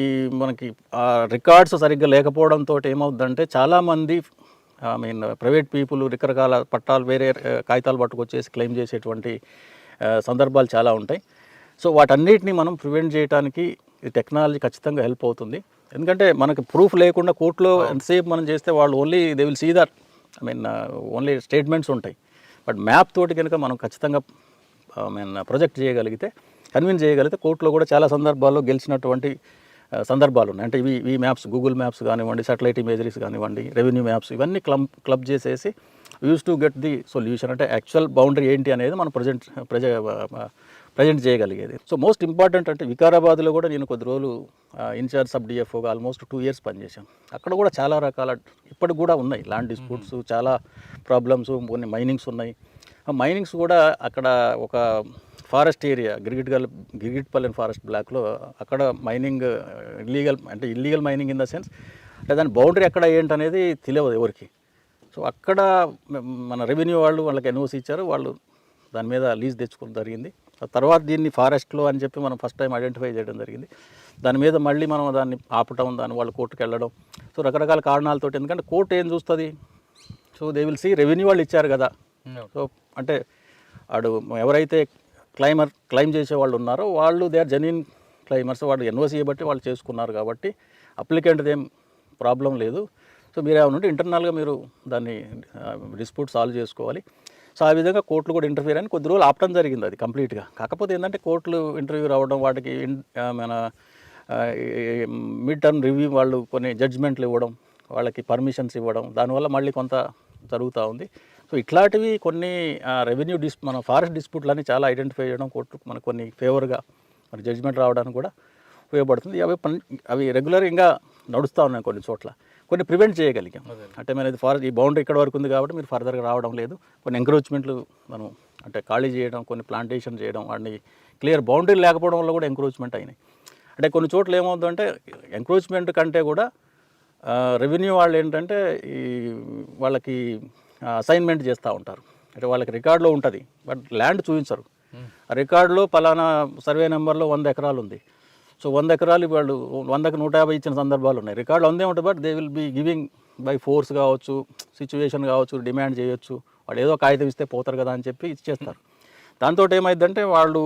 ఈ మనకి రికార్డ్స్ సరిగ్గా లేకపోవడంతో ఏమవుతుందంటే చాలామంది ప్రైవేట్ పీపుల్ రకరకాల పట్టాలు వేరే కాగితాలు పట్టుకొచ్చేసి క్లెయిమ్ చేసేటువంటి సందర్భాలు చాలా ఉంటాయి. సో వాటన్నిటిని మనం ప్రివెంట్ చేయడానికి ఈ టెక్నాలజీ ఖచ్చితంగా హెల్ప్ అవుతుంది. ఎందుకంటే మనకి ప్రూఫ్ లేకుండా కోర్టులో ఎంతసేపు మనం చేస్తే వాళ్ళు only they will see that only statements ఉంటాయి. బట్ మ్యాప్ తోటి కనుక మనం ఖచ్చితంగా ప్రొజెక్ట్ చేయగలిగితే, కన్విన్స్ చేయగలిగితే కోర్టులో కూడా చాలా సందర్భాల్లో గెలిచినటువంటి సందర్భాలు ఉన్నాయి. అంటే ఈ మ్యాప్స్, గూగుల్ మ్యాప్స్ కానివ్వండి, సాటిలైట్ ఇమేజరీస్ కానివ్వండి, రెవెన్యూ మ్యాప్స్, ఇవన్నీ క్లబ్ చేసేసి use to get the solution. అంటే యాక్చువల్ బౌండరీ ఏంటి అనేది మనం ప్రజెంట్ చేయగలిగేది. సో మోస్ట్ ఇంపార్టెంట్ అంటే వికారాబాద్లో కూడా నేను కొద్ది రోజులు ఇన్ఛార్జ్ సబ్ డిఎఫ్ఓగా ఆల్మోస్ట్ 2 years పనిచేశాను. అక్కడ కూడా చాలా రకాల ఇప్పటికి కూడా ఉన్నాయి ల్యాండ్ డిస్ప్యూట్స్, చాలా ప్రాబ్లమ్స్, కొన్ని మైనింగ్స్ ఉన్నాయి. ఆ మైనింగ్స్ కూడా అక్కడ ఒక ఫారెస్ట్ ఏరియా గిరిగిట్పల్లి ఫారెస్ట్ బ్లాక్లో అక్కడ mining illegal mining in the sense అంటే దాని బౌండరీ ఎక్కడ ఏంటనేది తెలియదు ఎవరికి. సో అక్కడ మన రెవెన్యూ వాళ్ళకి ఎన్ఓసి ఇచ్చారు, వాళ్ళు దాని మీద లీజ్ తెచ్చుకోవడం జరిగింది. ఆ తర్వాత దీన్ని ఫారెస్ట్లో అని చెప్పి మనం ఫస్ట్ టైం ఐడెంటిఫై చేయడం జరిగింది. దాని మీద మళ్ళీ మనం దాన్ని ఆపటం, దాన్ని వాళ్ళు కోర్టుకు వెళ్ళడం, సో రకరకాల కారణాలతో. ఎందుకంటే కోర్టు ఏం చూస్తుంది, so they will see revenue వాళ్ళు ఇచ్చారు కదా. సో అంటే వాడు ఎవరైతే క్లైమ్ చేసే వాళ్ళు ఉన్నారో వాళ్ళు దే ఆర్ జెన్యూన్ క్లైమర్స్, వాళ్ళు ఎన్ఓసీ బట్టి వాళ్ళు చేసుకున్నారు కాబట్టి అప్లికెంట్ది ఏం ప్రాబ్లం లేదు. సో మీరు ఏమన్నా ఉంటే ఇంటర్నల్గా మీరు దాన్ని డిస్ప్యూట్ సాల్వ్ చేసుకోవాలి. సో ఆ విధంగా కోర్టులు కూడా ఇంటర్ఫియర్ అని కొద్ది రోజులు ఆపడం జరిగింది అది కంప్లీట్గా. కాకపోతే ఏంటంటే కోర్టులు ఇంటర్వ్యూ రావడం, వాటికి మన మిడ్ టర్మ్ రివ్యూ వాళ్ళు కొన్ని జడ్జిమెంట్లు ఇవ్వడం, వాళ్ళకి పర్మిషన్స్ ఇవ్వడం, దానివల్ల మళ్ళీ కొంత జరుగుతూ ఉంది. సో ఇట్లాంటివి కొన్ని రెవెన్యూ మన ఫారెస్ట్ డిస్ప్యూట్లని చాలా ఐడెంటిఫై చేయడం, కోర్టు మనకు కొన్ని ఫేవర్గా మరి జడ్జిమెంట్ రావడానికి కూడా ఉపయోగపడుతుంది. అవి రెగ్యులర్గా నడుస్తూ ఉన్నాయి కొన్ని చోట్ల. కొన్ని ప్రివెంట్ చేయగలిగాం. అంటే మన ఈ బౌండరీ ఇక్కడ వరకు ఉంది కాబట్టి మీరు ఫర్దర్గా రావడం లేదు. కొన్ని ఎంక్రోచ్మెంట్లు మనం అంటే ఖాళీ చేయడం, కొన్ని ప్లాంటేషన్ చేయడం, వాటిని క్లియర్ బౌండరీ లేకపోవడం వల్ల కూడా ఎంక్రోచ్మెంట్ అయినాయి. అంటే కొన్ని చోట్ల ఏమవుతుందంటే ఎంక్రోచ్మెంట్ కంటే కూడా రెవెన్యూ వాళ్ళు ఏంటంటే వాళ్ళకి అసైన్మెంట్ చేస్తూ ఉంటారు. అంటే వాళ్ళకి రికార్డులో ఉంటుంది, బట్ ల్యాండ్ చూపించరు. ఆ రికార్డులో పలానా సర్వే నెంబర్లో 100 ఎకరాలు ఉంది. సో 100 ఎకరాలు వాళ్ళు 100కి 150 ఇచ్చిన సందర్భాలు ఉన్నాయి. రికార్డు అందే ఉంటుంది, but they will be giving by force కావచ్చు, సిచ్యువేషన్ కావచ్చు, డిమాండ్ చేయొచ్చు. వాళ్ళు ఏదో కాగితం ఇస్తే పోతారు కదా అని చెప్పి ఇచ్చేస్తారు. దాంతో ఏమైందంటే వాళ్ళు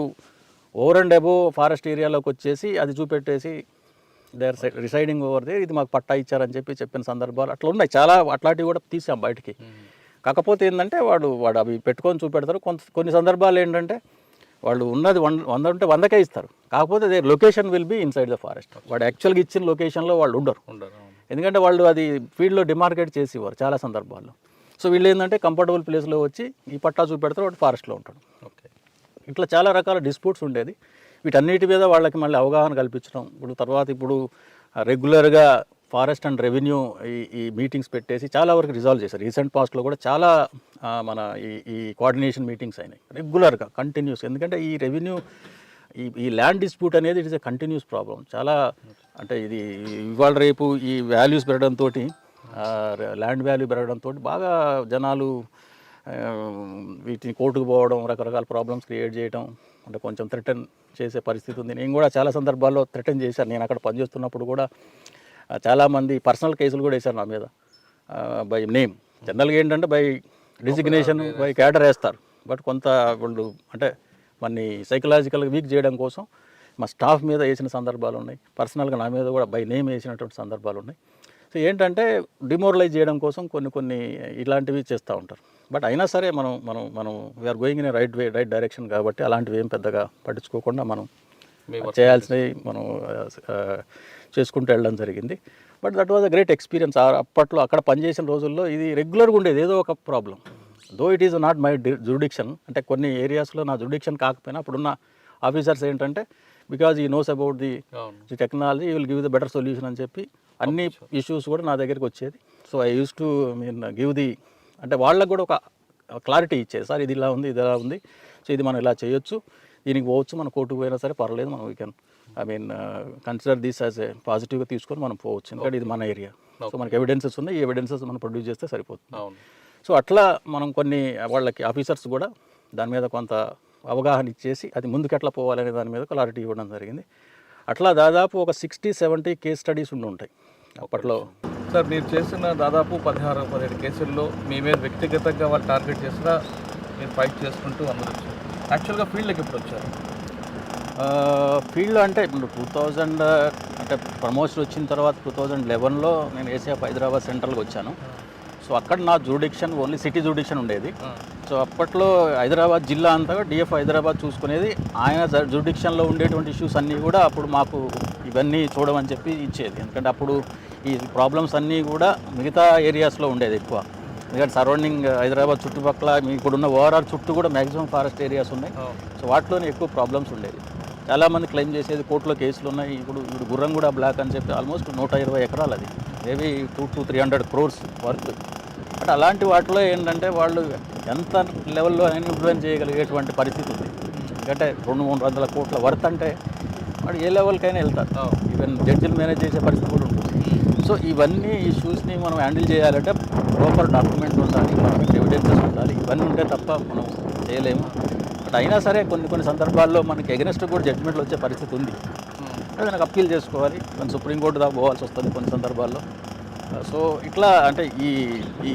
ఓవర్ అండ్ అబోవ్ ఫారెస్ట్ ఏరియాలోకి వచ్చేసి అది చూపెట్టేసి they are residing over they, ఇది మాకు పట్టా ఇచ్చారని చెప్పిన సందర్భాలు అట్లా ఉన్నాయి. చాలా అట్లాంటివి కూడా తీసాం బయటికి. కాకపోతే ఏంటంటే వాడు అవి పెట్టుకొని చూపెడతారు. కొన్ని సందర్భాలు ఏంటంటే వాళ్ళు ఉన్నది 100 ఉంటే 100కే ఇస్తారు. కాకపోతే they location will be inside the forest. వాడు యాక్చువల్గా ఇచ్చిన లొకేషన్లో వాళ్ళు ఉండరు. ఎందుకంటే వాళ్ళు అది ఫీల్డ్లో డిమార్కెట్ చేసేవారు చాలా సందర్భాల్లో. సో వీళ్ళు ఏంటంటే కంఫర్టబుల్ ప్లేస్లో వచ్చి ఈ పట్టా చూపెడతారు, వాడు ఫారెస్ట్లో ఉంటాడు. ఓకే, ఇట్లా చాలా రకాల డిస్ప్యూట్స్ ఉండేది. వీటన్నిటి మీద వాళ్ళకి మళ్ళీ అవగాహన కల్పించడం. ఇప్పుడు రెగ్యులర్గా ఫారెస్ట్ అండ్ రెవెన్యూ ఈ మీటింగ్స్ పెట్టేసి చాలా వరకు రిజాల్వ్ చేశారు. రీసెంట్ పాస్ట్లో కూడా చాలా మన ఈ కోఆర్డినేషన్ మీటింగ్స్ అయినాయి రెగ్యులర్గా, కంటిన్యూస్. ఎందుకంటే ఈ రెవెన్యూ ఈ ల్యాండ్ డిస్ప్యూట్ అనేది it is a continuous problem. చాలా అంటే ఇది ఇవాళ రేపు ఈ వాల్యూస్ పెరగడంతో, ల్యాండ్ వాల్యూ పెరగడంతో బాగా జనాలు వీటిని కోర్టుకు పోవడం, రకరకాల ప్రాబ్లమ్స్ క్రియేట్ చేయడం, అంటే కొంచెం థ్రెటన్ చేసే పరిస్థితి ఉంది. నేను కూడా చాలా సందర్భాల్లో థ్రెటన్ చేశాను. నేను అక్కడ పనిచేస్తున్నప్పుడు కూడా చాలామంది పర్సనల్ కేసులు కూడా వేశారు నా మీద బై నేమ్. జనరల్గా ఏంటంటే బై డిజిగ్నేషన్, బై క్యాడర్ వేస్తారు. బట్ కొంత వాళ్ళు అంటే మనని సైకలాజికల్గా వీక్ చేయడం కోసం మా స్టాఫ్ మీద వేసిన సందర్భాలు ఉన్నాయి. పర్సనల్గా నా మీద కూడా బై నేమ్ వేసినటువంటి సందర్భాలు ఉన్నాయి. సో ఏంటంటే డిమోరలైజ్ చేయడం కోసం కొన్ని ఇలాంటివి చేస్తూ ఉంటారు. బట్ అయినా సరే మనం we are going in right direction కాబట్టి అలాంటివి ఏం పెద్దగా పట్టించుకోకుండా మనం చేయాల్సినవి మనం చేసుకుంటూ వెళ్ళడం జరిగింది. But that was a great experience. అప్పట్లో అక్కడ పనిచేసిన రోజుల్లో ఇది రెగ్యులర్గా ఉండేది ఏదో ఒక problem. Though it is not my jurisdiction, అంటే కొన్ని ఏరియాస్లో నా జురిడిక్షన్ కాకపోయినా అప్పుడున్న ఆఫీసర్స్ ఏంటంటే బికాజ్ ఈ knows about the technology you will give the better solution అని చెప్పి అన్ని ఇష్యూస్ కూడా నా దగ్గరికి వచ్చేది. So I use to give the అంటే వాళ్ళకు కూడా ఒక క్లారిటీ ఇచ్చేది. సార్ ఇది ఇలా ఉంది, ఇది ఎలా ఉంది, సో ఇది మనం ఇలా చేయొచ్చు, దీనికి పోవచ్చు, మన కోర్టుకు పోయినా సరే పర్లేదు, మనం we can consider this as a పాజిటివ్గా తీసుకొని మనం పోవచ్చు. ఎందుకంటే ఇది మన ఏరియా. సో మనకి ఎవిడెన్సెస్ ఉన్నాయి, ఈ ఎవిడెన్సెస్ మనం ప్రొడ్యూస్ చేస్తే సరిపోతుంది. సో అట్లా మనం కొన్ని వాళ్ళకి ఆఫీసర్స్ కూడా దాని మీద కొంత అవగాహన ఇచ్చేసి అది ముందుకు ఎట్లా పోవాలనే దాని మీద క్లారిటీ ఇవ్వడం జరిగింది. అట్లా దాదాపు ఒక 60-70 కేస్ స్టడీస్ ఉంటాయి అప్పట్లో. సార్ మీరు చేసిన దాదాపు 16-17 కేసుల్లో మీ మీద వ్యక్తిగతంగా వాళ్ళు టార్గెట్ చేసినా మీరు ఫైట్ చేసుకుంటూ అందరూ వచ్చారు. యాక్చువల్గా ఫీల్డ్కి ఎప్పుడు వచ్చారు? ఫీల్డ్ అంటే ఇప్పుడు 2000 అంటే ప్రమోషన్ వచ్చిన తర్వాత 2011లో నేను ఏసీఎఫ్ హైదరాబాద్ సెంట్రల్కి వచ్చాను. సో అక్కడ నా జూరిడిక్షన్ ఓన్లీ సిటీ జూరిడిక్షన్ ఉండేది. సో అప్పట్లో హైదరాబాద్ జిల్లా అంతా డిఎఫ్ హైదరాబాద్ చూసుకునేది. ఆయన జూరిడిక్షన్లో ఉండేటువంటి ఇష్యూస్ అన్నీ కూడా అప్పుడు మాకు ఈ ఇవన్నీ చూడమని చెప్పి ఇచ్చేది. ఎందుకంటే అప్పుడు ఈ ప్రాబ్లమ్స్ అన్నీ కూడా మిగతా ఏరియాస్లో ఉండేది ఎక్కువ. ఎందుకంటే సరౌండింగ్ హైదరాబాద్ చుట్టుపక్కల ఇప్పుడున్న ఓఆర్ఆర్ చుట్టూ కూడా మ్యాక్సిమం ఫారెస్ట్ ఏరియాస్ ఉన్నాయి. సో వాటిలోనే ఎక్కువ ప్రాబ్లమ్స్ ఉండేది. చాలామంది క్లెయిమ్ చేసేది కోర్టులో కేసులు ఉన్నాయి. ఇప్పుడు గుర్రంగూడ బ్లాక్ అని చెప్పి ఆల్మోస్ట్ 120 ఎకరాలు, అది maybe 200 to 300 crores work. But అలాంటి వాటిలో ఏంటంటే వాళ్ళు ఎంత లెవెల్లో అయినా ఇన్ఫ్లుయెన్స్ చేయగలిగేటువంటి పరిస్థితి ఉంది. ఎందుకంటే 200-300 కోట్ల వర్త్ అంటే వాడు ఏ లెవెల్కైనా వెళ్తారు. ఈవెన్ జడ్జిలు మేనేజ్ చేసే పరిస్థితి కూడా ఉంటుంది. సో ఇవన్నీ ఇష్యూస్ని మనం హ్యాండిల్ చేయాలంటే ప్రాపర్ డాక్యుమెంట్ ఉండాలి, పర్ఫెక్ట్ ఎవిడెన్సెస్ ఉండాలి. ఇవన్నీ ఉంటే తప్ప మనం చేయలేము. బట్ అయినా సరే కొన్ని సందర్భాల్లో మనకి ఎగనెస్ట్ కూడా జడ్జిమెంట్లు వచ్చే పరిస్థితి ఉంది. అది నాకు అప్పీల్ చేసుకోవాలి, కొన్ని సుప్రీంకోర్టు దాకా పోవాల్సి వస్తుంది కొన్ని సందర్భాల్లో. సో ఇట్లా అంటే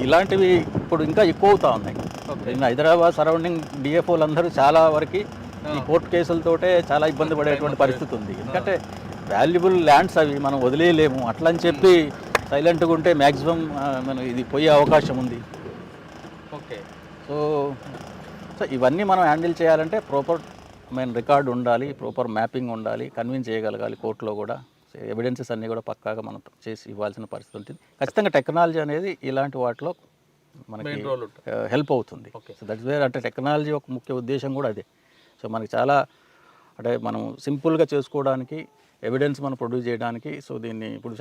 ఇలాంటివి ఇప్పుడు ఇంకా ఎక్కువ అవుతూ ఉన్నాయి. హైదరాబాద్ సరౌండింగ్ డిఎఫ్ఓలు అందరూ చాలా వరకు ఈ కోర్టు కేసులతోటే చాలా ఇబ్బంది పడేటువంటి పరిస్థితి ఉంది. ఎందుకంటే వాల్యుబుల్ ల్యాండ్స్ అవి మనం వదిలేయలేము. అట్లా అని చెప్పి సైలెంట్గా ఉంటే మ్యాక్సిమం మనం ఇది పోయే అవకాశం ఉంది. ఓకే. సో ఇవన్నీ మనం హ్యాండిల్ చేయాలంటే ప్రాపర్ రికార్డు ఉండాలి, ప్రాపర్ మ్యాపింగ్ ఉండాలి, కన్విన్స్ చేయగలగాలి కోర్టులో కూడా. ఎవిడెన్సెస్ అన్నీ కూడా పక్కాగా మనం చేసి ఇవ్వాల్సిన పరిస్థితి ఉంటుంది. ఖచ్చితంగా టెక్నాలజీ అనేది ఇలాంటి వాటిలో మనకి హెల్ప్ అవుతుంది. సో దట్స్ వేర్ అంటే టెక్నాలజీ ఒక ముఖ్య ఉద్దేశం కూడా అదే. సో మనకి చాలా అంటే మనం సింపుల్గా చేసుకోవడానికి, ఎవిడెన్స్ మనం ప్రొడ్యూస్ చేయడానికి. సో దీన్ని ఇప్పుడు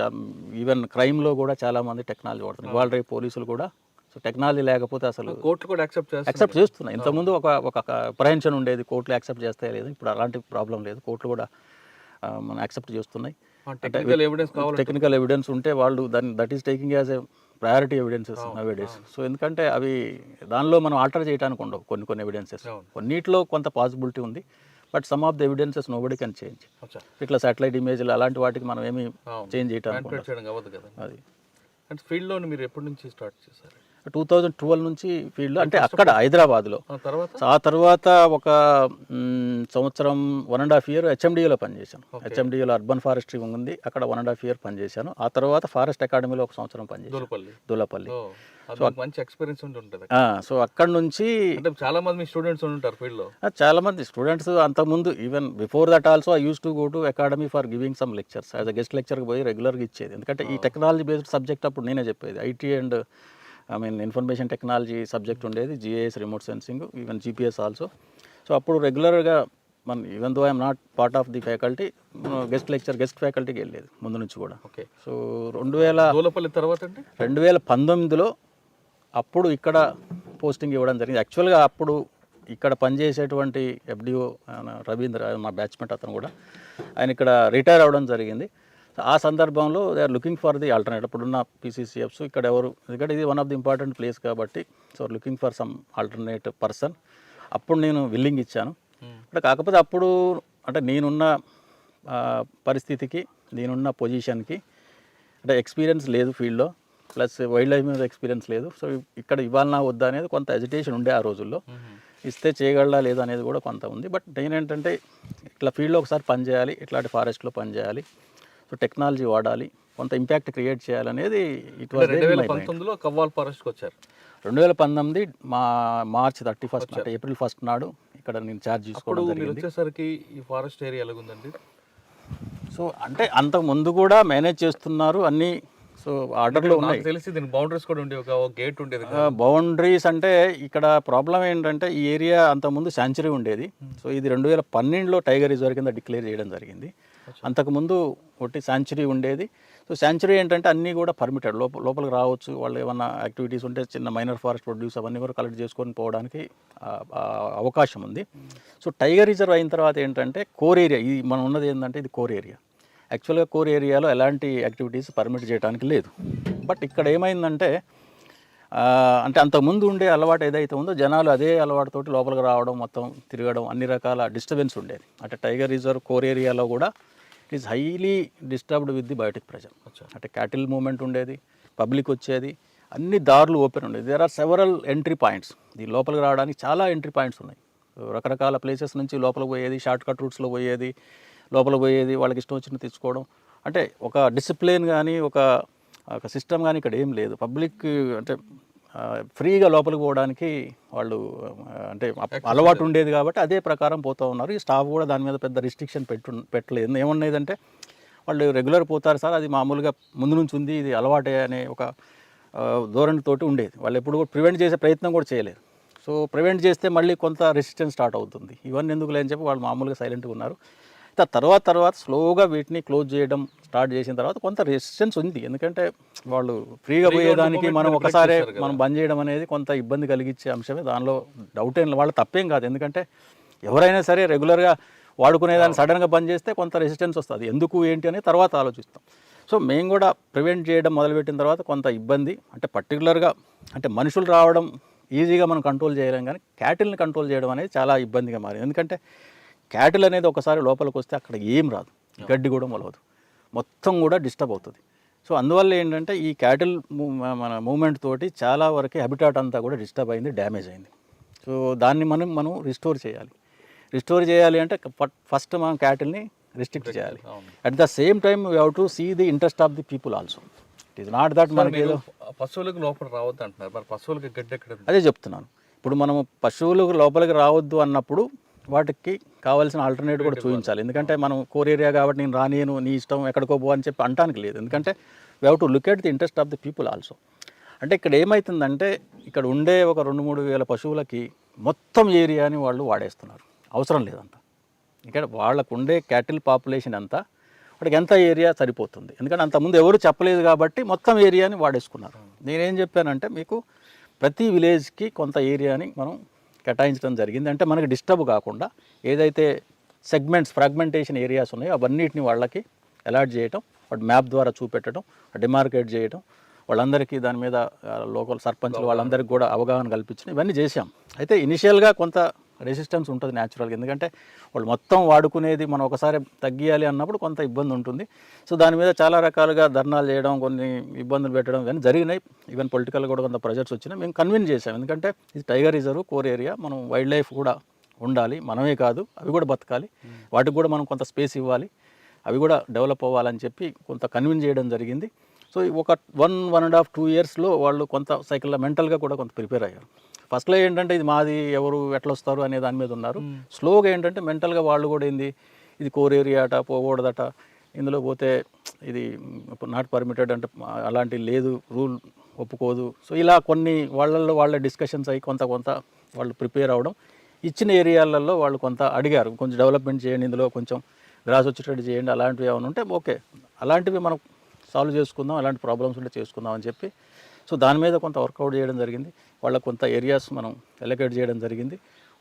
ఈవెన్ క్రైమ్లో కూడా చాలామంది టెక్నాలజీ వాడుతున్నారు. ఇవాళ రేపు పోలీసులు కూడా సో టెక్నాలజీ లేకపోతే అసలు కోర్టు కూడా యాక్సెప్ట్ చేస్తున్నాయి. ఇంతకుముందు ఒక అప్రహెన్షన్ ఉండేది, కోర్టులు యాక్సెప్ట్ చేస్తే లేదు. ఇప్పుడు అలాంటి ప్రాబ్లం లేదు, కోర్టులు కూడా మనం యాక్సెప్ట్ చేస్తున్నాయి. టెక్నికల్ ఎవిడెన్స్ ఉంటే వాళ్ళు that is taking as a priority evidences nowadays. So ఎందుకంటే అవి దానిలో మనం ఆల్టర్ చేయడానికి ఉండవు కొన్ని ఎవిడెన్సెస్. కొన్నిట్లో కొంత పాసిబిలిటీ ఉంది, but some of the evidences nobody can change. ఇట్లా శాటిలైట్ ఇమేజ్లు అలాంటి వాటికి మనం ఏమి చేంజ్ చేయడానికి అది. అండ్ ఫీల్డ్లో మీరు ఎప్పటి నుంచి స్టార్ట్ చేశారు? 2012 నుంచి ఫీల్డ్లో, అంటే అక్కడ హైదరాబాద్లో. ఆ తర్వాత ఒక సంవత్సరం 1.5 year హెచ్ఎండిఏలో పనిచేశాను. హెచ్ఎండిఏలో అర్బన్ ఫారెస్ట్రీ ఉంది, అక్కడ 1.5 year పనిచేశాను. ఆ తర్వాత ఫారెస్ట్ అకాడమీలో ఒక సంవత్సరం పనిచేశాను, దూలపల్లి. మంచి ఎక్స్పీరియన్స్ ఉంటుంది. సో అక్కడ నుంచి చాలా మంది స్టూడెంట్స్ ఉంటారు ఫీల్డ్లో. చాలా మంది స్టూడెంట్స్ అంతకుముందు even before that also I use to go to academy for giving some lectures. As a guest లెక్చర్కి పోయి రెగ్యులర్గా ఇచ్చేది. ఎందుకంటే ఈ టెక్నాలజీ బేస్డ్ సబ్జెక్ట్ అప్పుడు నేనే చెప్పేది. IT and information technology subject ఉండేది, GIS, remote sensing, even GPS also. So అప్పుడు రెగ్యులర్గా even though I'm not part of the faculty, guest ఫ్యాకల్టీకి వెళ్ళేది ముందు నుంచి కూడా. ఓకే. సో 2019లో అప్పుడు ఇక్కడ పోస్టింగ్ ఇవ్వడం జరిగింది. యాక్చువల్గా అప్పుడు ఇక్కడ పనిచేసేటువంటి ఎఫ్డిఓ రవీంద్ర, మా బ్యాచ్మెంట్ అతను కూడా, ఆయన ఇక్కడ రిటైర్ అవ్వడం జరిగింది. ఆ సందర్భంలో they are looking for the alternate. అప్పుడున్న పీసీసీఎఫ్స్ ఇక్కడ ఎవరు, ఎందుకంటే ఇది one of the important place కాబట్టి, so looking for some alternate person. అప్పుడు నేను విల్లింగ్ ఇచ్చాను. అంటే కాకపోతే అప్పుడు అంటే నేనున్న పరిస్థితికి, నేనున్న పొజిషన్కి అంటే ఎక్స్పీరియన్స్ లేదు ఫీల్డ్లో, ప్లస్ వైల్డ్ లైఫ్ మీద ఎక్స్పీరియన్స్ లేదు. సో ఇక్కడ ఇవ్వాలన్నా వద్దా అనేది కొంత ఎజిటేషన్ ఉండే ఆ రోజుల్లో. ఇస్తే చేయగలడా లేదా అనేది కూడా కొంత ఉంది. బట్ నేనేంటంటే ఇట్లా ఫీల్డ్లో ఒకసారి పనిచేయాలి, ఇట్లాంటి ఫారెస్ట్లో పనిచేయాలి, సో టెక్నాలజీ వాడాలి, కొంత ఇంపాక్ట్ క్రియేట్ చేయాలనేది. ఇట్ వాజ్ 2019లో కవ్వాల్ ఫారెస్ట్కి వచ్చారు. 2019 మార్చి 31 అంటే ఏప్రిల్ 1 నాడు ఇక్కడ నేను ఛార్జ్ తీసుకోవడం జరిగింది. వచ్చేసరికి ఈ ఫారెస్ట్ ఏరియా ఎలాగుందండి? సో అంటే అంతకు ముందు కూడా మేనేజ్ చేస్తున్నారు అన్నీ. సో ఆర్డర్లో ఉన్నాయి. తెలిసి దీనికి బౌండరీస్ కూడా ఉండే, ఒక గేట్ ఉండేది. బౌండరీస్ అంటే ఇక్కడ ప్రాబ్లం ఏంటంటే ఈ ఏరియా అంతకుముందు శాంచురీ ఉండేది. సో ఇది 2012లో టైగర్ రిజర్వ్ కింద డిక్లేర్ చేయడం జరిగింది. అంతకుముందు ఒకటి శాంచురీ ఉండేది. సో శాంచురీ ఏంటంటే అన్నీ కూడా పర్మిటెడ్, లోపలికి రావచ్చు, వాళ్ళు ఏమన్నా యాక్టివిటీస్ ఉంటే చిన్న మైనర్ ఫారెస్ట్ ప్రొడ్యూస్ అవన్నీ కూడా కలెక్ట్ చేసుకొని పోవడానికి అవకాశం ఉంది. సో టైగర్ రిజర్వ్ అయిన తర్వాత ఏంటంటే కోర్ ఏరియా, ఇది మనం ఉన్నది ఏంటంటే ఇది కోర్ ఏరియా. యాక్చువల్గా కోర్ ఏరియాలో ఎలాంటి యాక్టివిటీస్ పర్మిట్ చేయడానికి లేదు. బట్ ఇక్కడ ఏమైందంటే అంటే అంతకుముందు ఉండే అలవాటు ఏదైతే ఉందో జనాలు అదే అలవాటుతోటి లోపలికి రావడం, మొత్తం తిరగడం, అన్ని రకాల డిస్టర్బెన్స్ ఉండేది. అంటే టైగర్ రిజర్వ్ కోర్ ఏరియాలో కూడా it is highly disturbed with the biotic pressure. అంటే క్యాటిల్ మూవ్మెంట్ ఉండేది, పబ్లిక్ వచ్చేది, అన్ని దారులు ఓపెన్ ఉండేది. There are several entry points. దీని లోపలికి రావడానికి చాలా ఎంట్రీ పాయింట్స్ ఉన్నాయి. రకరకాల ప్లేసెస్ నుంచి లోపలికి పోయేది, షార్ట్ కట్ రూట్స్లో పోయేది, లోపలికి పోయేది, వాళ్ళకి ఇష్టం వచ్చిన తెచ్చుకోవడం. అంటే ఒక డిసిప్లిన్ కానీ ఒక సిస్టమ్ కానీ ఇక్కడ ఏం లేదు. పబ్లిక్ అంటే ఫ్రీగా లోపలికి పోవడానికి వాళ్ళు అంటే అలవాటు ఉండేది కాబట్టి అదే ప్రకారం పోతూ ఉన్నారు. ఈ స్టాఫ్ కూడా దాని మీద పెద్ద రిస్ట్రిక్షన్ పెట్టలేదు. ఏమన్నదంటే వాళ్ళు రెగ్యులర్ పోతారు సార్, అది మామూలుగా ముందు నుంచి ఉంది, ఇది అలవాటే అనే ఒక ధోరణితోటి ఉండేది. వాళ్ళు ఎప్పుడు కూడా ప్రివెంట్ చేసే ప్రయత్నం కూడా చేయలేరు. సో ప్రివెంట్ చేస్తే మళ్ళీ కొంత రెసిస్టెన్స్ స్టార్ట్ అవుతుంది. ఇవన్నీ ఎందుకు లేని చెప్పి వాళ్ళు మామూలుగా సైలెంట్గా ఉన్నారు. తర్వాత స్లోగా వీటిని క్లోజ్ చేయడం స్టార్ట్ చేసిన తర్వాత కొంత రెసిస్టెన్స్ ఉంది. ఎందుకంటే వాళ్ళు ఫ్రీగా పోయేదానికి మనం ఒకసారి మనం బంద్ చేయడం అనేది కొంత ఇబ్బంది కలిగించే అంశమే. దానిలో డౌట్ ఏం, వాళ్ళ తప్పేం కాదు. ఎందుకంటే ఎవరైనా సరే రెగ్యులర్గా వాడుకునేదాన్ని సడన్గా బంద్ చేస్తే కొంత రెసిస్టెన్స్ వస్తుంది. ఎందుకు ఏంటి అని తర్వాత ఆలోచిస్తాం. సో మేము కూడా ప్రివెంట్ చేయడం మొదలుపెట్టిన తర్వాత కొంత ఇబ్బంది, అంటే పర్టికులర్గా అంటే మనుషులు రావడం ఈజీగా మనం కంట్రోల్ చేయలేం, కానీ క్యాటిల్ని కంట్రోల్ చేయడం అనేది చాలా ఇబ్బందిగా మారింది. ఎందుకంటే క్యాటిల్ అనేది ఒకసారి లోపలికి వస్తే అక్కడ ఏం రాదు, గడ్డి కూడా మొలవదు, మొత్తం కూడా డిస్టర్బ్ అవుతుంది. సో అందువల్ల ఏంటంటే ఈ క్యాటిల్ మన మూమెంట్ తోటి చాలా వరకు హ్యాబిటాట్ అంతా కూడా డిస్టర్బ్ అయింది, డ్యామేజ్ అయింది. సో దాన్ని మనం రిస్టోర్ చేయాలి. రిస్టోర్ చేయాలి అంటే ఫస్ట్ మనం క్యాటిల్ని రిస్ట్రిక్ట్ చేయాలి. At the same time we have to see the interest of the people also. It is not that మనకి ఏదో పశువులకు లోపల రావద్దు అంటున్నారు, మరి పశువులకి గడ్డి ఎక్కడ? అదే చెప్తున్నాను. ఇప్పుడు మనము పశువులకు లోపలికి రావద్దు అన్నప్పుడు వాటికి కావాల్సిన ఆల్టర్నేట్ కూడా చూపించాలి. ఎందుకంటే మనం కోర్ ఏరియా కాబట్టి నేను రానియను, నీ ఇష్టం ఎక్కడికో పో అని చెప్పి అంటానికి లేదు. ఎందుకంటే we have to look at the interest of the people also. అంటే ఇక్కడ ఏమవుతుందంటే ఇక్కడ ఉండే ఒక 2-3 వేల పశువులకి మొత్తం ఏరియాని వాళ్ళు వాడేస్తున్నారు, అవసరం లేదంత. ఇక్కడ వాళ్ళకు ఉండే క్యాటిల్ పాపులేషన్ అంతా వాడికి ఎంత ఏరియా సరిపోతుంది. ఎందుకంటే అంతకుముందు ఎవరు చెప్పలేదు కాబట్టి మొత్తం ఏరియాని వాడేసుకున్నారు. నేనేం చెప్పానంటే మీకు ప్రతి విలేజ్కి కొంత ఏరియాని మనం కేటాయించడం జరిగింది. అంటే మనకి డిస్టర్బ్ కాకుండా ఏదైతే సెగ్మెంట్స్ ఫ్రాగ్మెంటేషన్ ఏరియాస్ ఉన్నాయో అవన్నిటిని వాళ్ళకి అలాట్ చేయటం, వాటి మ్యాప్ ద్వారా చూపెట్టడం, డిమార్కేట్ చేయడం, వాళ్ళందరికీ దాని మీద లోకల్ సర్పంచ్లు వాళ్ళందరికీ కూడా అవగాహన కల్పించడం, ఇవన్నీ చేశాం. అయితే ఇనిషియల్గా కొంత రెసిస్టెన్స్ ఉంటుంది న్యాచురల్గా. ఎందుకంటే వాళ్ళు మొత్తం వాడుకునేది మనం ఒకసారి తగ్గియాలి అన్నప్పుడు కొంత ఇబ్బంది ఉంటుంది. సో దాని మీద చాలా రకాలుగా ధర్నాలు చేయడం, కొన్ని ఇబ్బందులు పెట్టడం ఇవన్నీ జరిగినాయి. ఈవెన్ పొలిటికల్గా కూడా కొంత ప్రెజర్స్ వచ్చినాయి. మేము కన్విన్స్ చేసాం. ఎందుకంటే ఇది టైగర్ రిజర్వ్, కోర్ ఏరియా, మనం వైల్డ్ లైఫ్ కూడా ఉండాలి, మనమే కాదు అవి కూడా బతకాలి, వాటికి కూడా మనం కొంత స్పేస్ ఇవ్వాలి, అవి కూడా డెవలప్ అవ్వాలని చెప్పి కొంత కన్విన్స్ చేయడం జరిగింది. సో ఒక 1.5-2 ఇయర్స్లో వాళ్ళు కొంత సైకిల్లో మెంటల్గా కూడా కొంత ప్రిపేర్ అయ్యారు. ఫస్ట్లో ఏంటంటే ఇది మాది, ఎవరు ఎట్లా వస్తారు అనే దాని మీద ఉన్నారు. స్లోగా ఏంటంటే మెంటల్గా వాళ్ళు కూడా ఏంది, ఇది కోర్ ఏరియా అట, పోకూడదట, ఇందులో పోతే ఇది నాట్ పర్మిటెడ్ అంటే అలాంటి లేదు, రూల్ ఒప్పుకోదు. సో ఇలా కొన్ని వాళ్ళ డిస్కషన్స్ అయ్యి కొంత వాళ్ళు ప్రిపేర్ అవ్వడం, ఇచ్చిన ఏరియాలలో వాళ్ళు కొంత అడిగారు, కొంచెం డెవలప్మెంట్ చేయండి, ఇందులో కొంచెం గ్రాస్ వచ్చేటట్టు చేయండి, అలాంటివి ఏమైనా ఉంటే ఓకే, అలాంటివి మనం సాల్వ్ చేసుకుందాం, అలాంటి ప్రాబ్లమ్స్ ఉంటే చేసుకుందాం అని చెప్పి సో దాని మీద కొంత వర్కౌట్ చేయడం జరిగింది. వాళ్ళకు కొంత ఏరియాస్ మనం ఎలకేట్ చేయడం జరిగింది.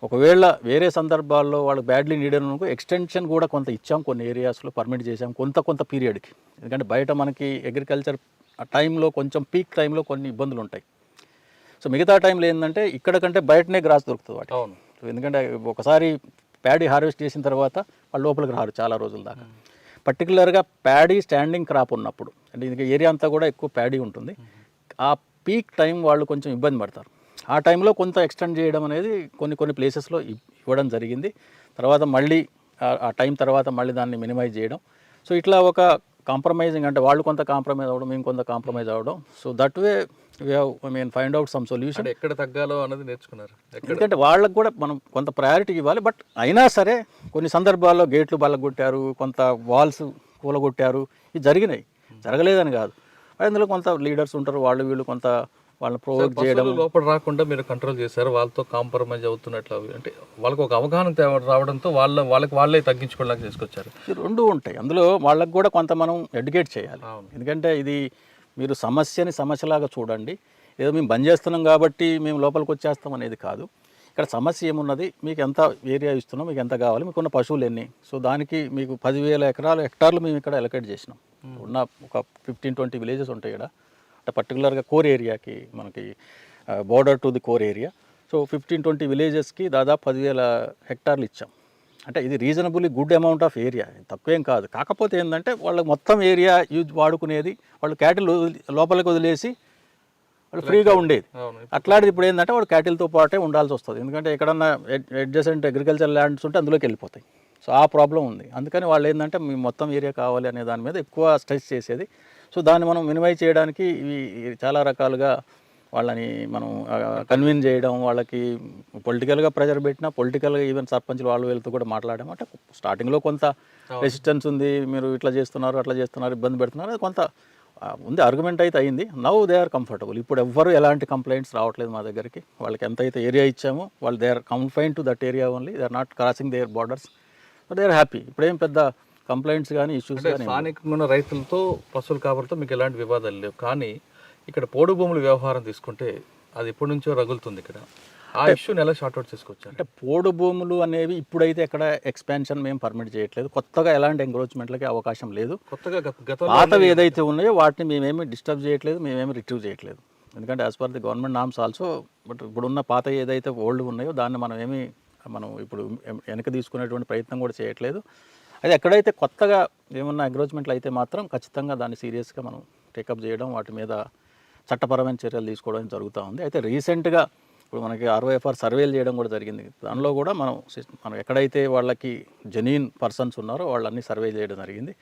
ఒకవేళ వేరే సందర్భాల్లో వాళ్ళకి బ్యాడ్లీ నీడ్ అనుకో ఎక్స్టెన్షన్ కూడా కొంత ఇచ్చాం, కొన్ని ఏరియాస్లో పర్మిట్ చేసాం కొంత పీరియడ్కి. ఎందుకంటే బయట మనకి అగ్రికల్చర్ టైంలో కొంచెం పీక్ టైంలో కొన్ని ఇబ్బందులు ఉంటాయి. సో మిగతా టైంలో ఏంటంటే ఇక్కడ కంటే బయటనే గ్రాస్ దొరుకుతుంది వాటి. సో ఎందుకంటే ఒకసారి ప్యాడీ హార్వెస్ట్ చేసిన తర్వాత వాళ్ళు లోపలికి రారు చాలా రోజుల దాకా. పర్టికులర్గా ప్యాడీ స్టాండింగ్ క్రాప్ ఉన్నప్పుడు, అంటే ఇది ఏరియా అంతా కూడా ఎక్కువ ప్యాడీ ఉంటుంది, ఆ పీక్ టైం వాళ్ళు కొంచెం ఇబ్బంది పడతారు. ఆ టైంలో కొంత ఎక్స్టెండ్ చేయడం అనేది కొన్ని ప్లేసెస్లో ఇవ్వడం జరిగింది. తర్వాత మళ్ళీ ఆ టైం తర్వాత మళ్ళీ దాన్ని మినిమైజ్ చేయడం. సో ఇట్లా ఒక కాంప్రమైజింగ్, అంటే వాళ్ళు కొంత కాంప్రమైజ్ అవ్వడం, మేము కొంత కాంప్రమైజ్ అవ్వడం. So that way we have find out some solution. ఎక్కడ తగ్గాలో అన్నది నేర్చుకున్నారు. ఎందుకంటే వాళ్ళకు కూడా మనం కొంత ప్రయారిటీ ఇవ్వాలి. బట్ అయినా సరే కొన్ని సందర్భాల్లో గేట్లు బల్లగొట్టారు, కొంత వాల్స్ కూలగొట్టారు, ఇవి జరిగినాయి, జరగలేదని కాదు. అందులో కొంత లీడర్స్ ఉంటారు, వీళ్ళు కొంత వాళ్ళని ప్రొవోక్ చేయడం. లోపల రాకుండా మీరు కంట్రోల్ చేశారు, వాళ్ళతో కాంప్రమైజ్ అవుతున్నట్లు, అంటే వాళ్ళకి ఒక అవగాహన రావడంతో వాళ్ళే తగ్గించుకోవడానికి తీసుకొచ్చారు. రెండు ఉంటాయి అందులో. వాళ్ళకి కూడా కొంత మనం ఎడ్యుకేట్ చేయాలి. ఎందుకంటే ఇది మీరు సమస్యని సమస్యలాగా చూడండి. ఏదో మేము బంద్ చేస్తున్నాం కాబట్టి మేము లోపలికి వచ్చేస్తాం అనేది కాదు. ఇక్కడ సమస్య ఏమున్నది, మీకు ఎంత ఏరియా ఇస్తున్నాం, మీకు ఎంత కావాలి, మీకున్న పశువులు ఎన్ని. సో దానికి మీకు 10,000 హెక్టార్లు మేము ఇక్కడ ఎలకేట్ చేసినాం. ఉన్న ఒక 15-20 విలేజెస్ ఉంటాయి ఇక్కడ, అంటే పర్టికులర్గా కోర్ ఏరియాకి, మనకి border to the core area. So 15-20 విలేజెస్కి దాదాపు 10,000 హెక్టార్లు ఇచ్చాం. అంటే ఇది reasonably good amount of area, తక్కువేం కాదు. కాకపోతే ఏంటంటే వాళ్ళకి మొత్తం ఏరియా యూజ్ వాడుకునేది, వాళ్ళు క్యాటిల్ లోపలికి వదిలేసి వాళ్ళు ఫ్రీగా ఉండేది. అట్లాంటిది ఇప్పుడు ఏంటంటే వాళ్ళు క్యాటిల్తో పాటే ఉండాల్సి వస్తుంది. ఎందుకంటే ఎక్కడన్నా అడ్జసెంట్ అగ్రికల్చర్ ల్యాండ్స్ ఉంటే అందులోకి వెళ్ళిపోతాయి. సో ఆ ప్రాబ్లం ఉంది. అందుకని వాళ్ళు ఏంటంటే మీ మొత్తం ఏరియా కావాలి అనే దాని మీద ఎక్కువ స్ట్రెస్ చేసేది. సో దాన్ని మనం మినిమైజ్ చేయడానికి ఇవి చాలా రకాలుగా వాళ్ళని మనం కన్విన్స్ చేయడం, వాళ్ళకి పొలిటికల్గా ప్రెజర్ పెట్టినా, పొలిటికల్గా ఈవెన్ సర్పంచ్లు వాళ్ళు వీళ్ళతో కూడా మాట్లాడడం. అంటే స్టార్టింగ్లో కొంత రెసిస్టెన్స్ ఉంది, మీరు ఇట్లా చేస్తున్నారు అట్లా చేస్తున్నారు ఇబ్బంది పెడుతున్నారు, అది కొంత ఉంది, ఆర్గ్యుమెంట్ అయితే అయింది. Now they are comfortable. ఇప్పుడు ఎవ్వరు ఎలాంటి కంప్లైంట్స్ రావట్లేదు మా దగ్గరికి. వాళ్ళకి ఎంత అయితే ఏరియా ఇచ్చామో వాళ్ళు they are confine to that area only, they are not crossing their borders, they are happy. ఇప్పుడేం పెద్ద కంప్లైంట్స్ కానీ ఇష్యూస్ కానీ స్థానికంగా ఉన్న రైతులతో పశువుల కాపరితో మీకు ఎలాంటి వివాదాలు లేవు. కానీ ఇక్కడ పోడు భూముల వ్యవహారం తీసుకుంటే అది ఎప్పటి నుంచో రగులుతుంది. ఇక్కడ ఆ ఇష్యూని ఎలా షార్ట్అవుట్ చేసుకోవచ్చు? అంటే పోడు భూములు అనేవి ఇప్పుడైతే ఎక్కడ ఎక్స్పాన్షన్ మేము పర్మిట్ చేయట్లేదు, కొత్తగా ఎలాంటి ఎంక్రోచ్మెంట్లకి అవకాశం లేదు. కొత్తగా గతంలో పాతవి ఏదైతే ఉన్నాయో వాటిని మేమేమి డిస్టర్బ్ చేయట్లేదు, మేమేమి రిట్రీవ్ చేయట్లేదు. ఎందుకంటే as per the government norms also. But ఇప్పుడున్న పాత ఏదైతే ఓల్డ్ ఉన్నాయో దాన్ని మనం ఇప్పుడు వెనక తీసుకునేటువంటి ప్రయత్నం కూడా చేయట్లేదు. అది ఎక్కడైతే కొత్తగా ఏమన్నా ఎంక్రోచ్మెంట్లు అయితే మాత్రం ఖచ్చితంగా దాన్ని సీరియస్గా మనం టేకప్ చేయడం, వాటి మీద చట్టపరమైన చర్యలు తీసుకోవడం జరుగుతూ ఉంది. అయితే రీసెంట్గా ఇప్పుడు మనకి ROFR సర్వేలు చేయడం కూడా జరిగింది. దానిలో కూడా మనం ఎక్కడైతే వాళ్ళకి జెన్యూన్ పర్సన్స్ ఉన్నారో వాళ్ళన్నీ సర్వే చేయడం జరిగింది.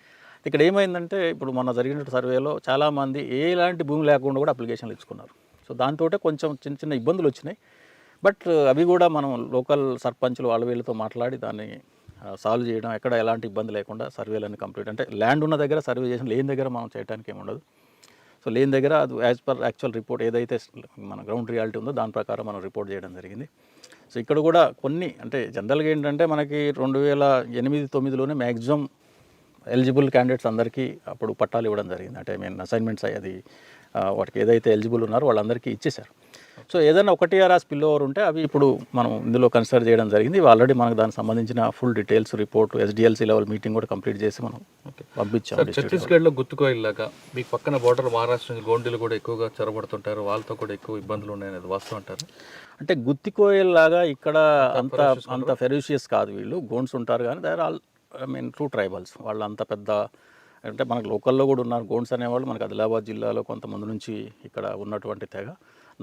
ఇక్కడ ఏమైందంటే ఇప్పుడు మొన్న జరిగిన సర్వేలో చాలామంది ఎలాంటి భూమి లేకుండా కూడా అప్లికేషన్లు ఇచ్చుకున్నారు. సో దాంతో కొంచెం చిన్న చిన్న ఇబ్బందులు వచ్చినాయి. బట్ అవి కూడా మనం లోకల్ సర్పంచ్లు వాళ్ళ వీళ్ళతో మాట్లాడి దాన్ని సాల్వ్ చేయడం, ఎక్కడ ఎలాంటి ఇబ్బంది లేకుండా సర్వేలన్నీ కంప్లీట్. అంటే ల్యాండ్ ఉన్న దగ్గర సర్వే చేసిన, లేని దగ్గర మనం చేయడానికి ఏముండదు. సో లేని దగ్గర అది యాజ్ పర్ యాక్చువల్ రిపోర్ట్ ఏదైతే మన గ్రౌండ్ రియాలిటీ ఉందో దాని ప్రకారం మనం రిపోర్ట్ చేయడం జరిగింది. సో ఇక్కడ కూడా కొన్ని అంటే జనరల్గా ఏంటంటే మనకి 2008-9లోనే మ్యాక్సిమం ఎలిజిబుల్ క్యాండిడేట్స్ అందరికీ అప్పుడు పట్టాలు ఇవ్వడం జరిగింది. అంటే అసైన్మెంట్స్ అది వాటికి ఏదైతే ఎలిజిబుల్ ఉన్నారో వాళ్ళందరికీ ఇచ్చేశారు. సో ఏదైనా ఒకటి ఆర్ స్పిల్ ఓవర్ ఉంటే అవి ఇప్పుడు మనం ఇందులో కన్సిడర్ చేయడం జరిగింది. ఆల్రెడీ మనకు దానికి సంబంధించిన full details report SDLC level meeting కూడా కంప్లీట్ చేసి మనం పంపించాం. ఛత్తీస్గఢ్లో గుత్తుకోయిల్లాగా మీకు పక్కన బోర్డర్ మహారాష్ట్ర నుంచి గోండీలు కూడా ఎక్కువగా చొరబడుతుంటారు, వాళ్ళతో కూడా ఎక్కువ ఇబ్బందులు ఉన్నాయనేది వాస్తవం అంటారు. అంటే గుత్తికోయల్లాగా ఇక్కడ అంత ఫెరోషియస్ కాదు. వీళ్ళు గోండ్స్ ఉంటారు కానీ they are all true tribals. వాళ్ళు అంత పెద్ద అంటే మనకు లోకల్లో కూడా ఉన్నారు గోండ్స్ అనేవాళ్ళు. మనకు ఆదిలాబాద్ జిల్లాలో కొంతమంది నుంచి ఇక్కడ ఉన్నటువంటి తెగ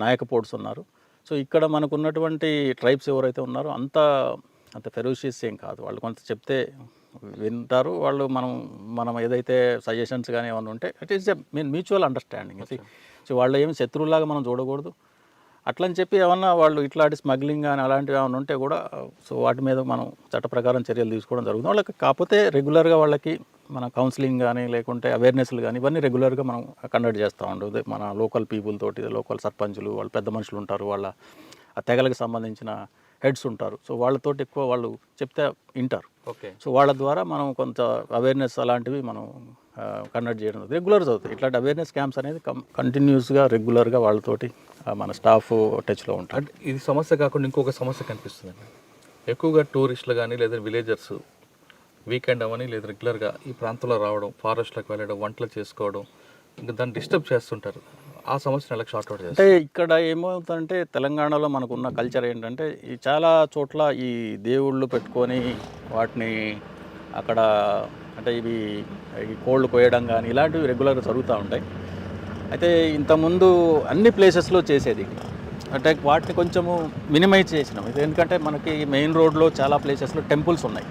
నాయకపోడ్స్ ఉన్నారు. సో ఇక్కడ మనకు ఉన్నటువంటి ట్రైబ్స్ ఎవరైతే ఉన్నారో అంత ఫెరోషియస్ ఏం కాదు. వాళ్ళు కొంత చెప్తే వింటారు. వాళ్ళు మనం ఏదైతే సజెషన్స్ కానీ ఏమైనా ఉంటే it is mutual understanding. So వాళ్ళు ఏమి శత్రువులాగా మనం చూడకూడదు. అట్లని చెప్పి ఏమన్నా వాళ్ళు ఇట్లాంటి స్మగ్లింగ్ కానీ అలాంటివి ఏమైనా ఉంటే కూడా సో వాటి మీద మనం చట్ట ప్రకారం చర్యలు తీసుకోవడం జరుగుతుంది. వాళ్ళకి కాకపోతే రెగ్యులర్గా వాళ్ళకి మన కౌన్సిలింగ్ కానీ లేకుంటే అవేర్నెస్లు కానీ ఇవన్నీ రెగ్యులర్గా మనం కండక్ట్ చేస్తూ ఉండదు. మన లోకల్ పీపుల్ తోటి, లోకల్ సర్పంచులు, వాళ్ళు పెద్ద మనుషులు ఉంటారు, వాళ్ళ ఆ తెగలకు సంబంధించిన హెడ్స్ ఉంటారు. సో వాళ్ళతోటి ఎక్కువ వాళ్ళు చెప్తే వింటారు. సో వాళ్ళ ద్వారా మనం కొంత అవేర్నెస్ అలాంటివి మనం కండక్ట్ చేయడం రెగ్యులర్ అవుతుంది. ఇట్లాంటి అవేర్నెస్ క్యాంప్స్ అనేది కంటిన్యూస్గా రెగ్యులర్గా వాళ్ళతోటి మన స్టాఫ్ టచ్లో ఉంటారు. అంటే ఇది సమస్య కాకుండా ఇంకొక సమస్య కనిపిస్తుందండి. ఎక్కువగా టూరిస్టులు కానీ లేదా విలేజర్స్ వీకెండ్ అవని లేదా రెగ్యులర్గా ఈ ప్రాంతంలో రావడం, ఫారెస్ట్లకు వెళ్ళడం, వంటలు చేసుకోవడం, ఇంకా దాన్ని డిస్టర్బ్ చేస్తుంటారు. ఆ సమస్యను ఎలా షార్ట్అవుట్ చేస్తారు? అంటే ఇక్కడ ఏమవుతుందంటే తెలంగాణలో మనకున్న కల్చర్ ఏంటంటే ఈ చాలా చోట్ల ఈ దేవుళ్ళు పెట్టుకొని వాటిని అక్కడ అంటే ఇవి కోళ్ళు కోయడం కానీ ఇలాంటివి రెగ్యులర్గా జరుగుతూ ఉంటాయి. అయితే ఇంతకుముందు అన్ని ప్లేసెస్లో చేసేది అంటే వాటిని కొంచెము మినిమైజ్ చేసినాం. ఇది ఎందుకంటే మనకి మెయిన్ రోడ్లో చాలా ప్లేసెస్లో టెంపుల్స్ ఉన్నాయి.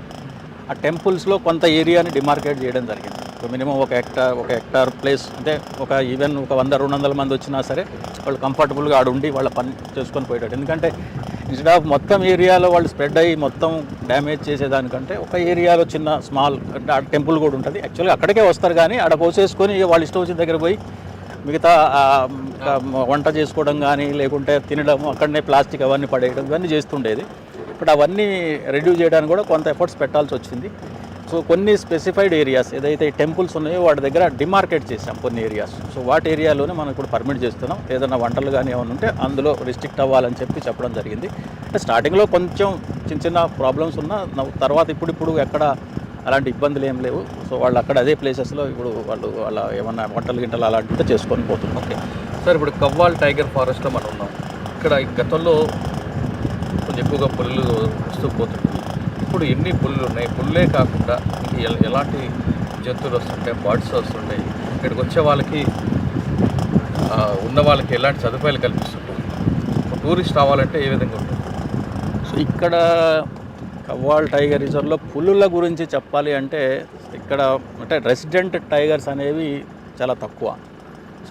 ఆ టెంపుల్స్లో కొంత ఏరియాని డిమార్కేట్ చేయడం జరిగింది. మినిమం ఒక హెక్టార్ ప్లేస్ అంటే ఈవెన్ ఒక 100-200 మంది వచ్చినా సరే వాళ్ళు కంఫర్టబుల్గా ఆడుండి వాళ్ళ పని చేసుకొని పోయేటట్టు. ఎందుకంటే ఇన్స్టెడ్ ఆఫ్ మొత్తం ఏరియాలో వాళ్ళు స్ప్రెడ్ అయ్యి మొత్తం డ్యామేజ్ చేసేదానికంటే ఒక ఏరియాలో చిన్న స్మాల్ అంటే ఆ టెంపుల్ కూడా ఉంటుంది. యాక్చువల్గా అక్కడికే వస్తారు కానీ ఆడ పోసేసుకొని వాళ్ళు ఇష్టం వచ్చిన దగ్గర పోయి మిగతా వంట చేసుకోవడం కానీ లేకుంటే తినడం, అక్కడనే ప్లాస్టిక్ అవన్నీ పడేయడం ఇవన్నీ చేస్తుండేది. బట్ అవన్నీ రెడ్యూస్ చేయడానికి కూడా కొంత ఎఫర్ట్స్ పెట్టాల్సి వచ్చింది. సో కొన్ని స్పెసిఫైడ్ ఏరియాస్ ఏదైతే టెంపుల్స్ ఉన్నాయో వాటి దగ్గర డిమార్కేట్ చేసాం కొన్ని ఏరియాస్. సో వాటి ఏరియాలోనే మనం ఇప్పుడు పర్మిట్ చేస్తున్నాం. ఏదైనా వంటలు కానీ ఏమైనా ఉంటే అందులో రిస్ట్రిక్ట్ అవ్వాలని చెప్పడం జరిగింది. అంటే స్టార్టింగ్లో కొంచెం చిన్న ప్రాబ్లమ్స్ ఉన్నా తర్వాత ఇప్పుడు ఎక్కడ అలాంటి ఇబ్బందులు ఏం లేవు. సో వాళ్ళు అక్కడ అదే ప్లేసెస్లో ఇప్పుడు వాళ్ళ ఏమన్నా వంటలు అలాంటివి చేసుకొని పోతున్నాం. ఓకే సార్, ఇప్పుడు కవ్వాల్ టైగర్ ఫారెస్ట్లో మనం ఉన్నాం. ఇక్కడ గతంలో కొంచెం ఎక్కువగా పులులు వస్తూ పోతుంది. ఇప్పుడు ఎన్ని పులులు ఉన్నాయి? పుల్లే కాకుండా ఎలాంటి జంతువులు వస్తుంటాయి, బర్డ్స్ వస్తుంటాయి. ఇక్కడికి వచ్చే వాళ్ళకి ఉన్న వాళ్ళకి ఎలాంటి సదుపాయాలు కల్పిస్తుంటాయి? టూరిస్ట్ రావాలంటే ఏ విధంగా ఉంటుంది? సో ఇక్కడ కవ్వాల్ టైగర్ రిజర్వ్లో పులుల గురించి చెప్పాలి అంటే ఇక్కడ అంటే రెసిడెంట్ టైగర్స్ అనేవి చాలా తక్కువ.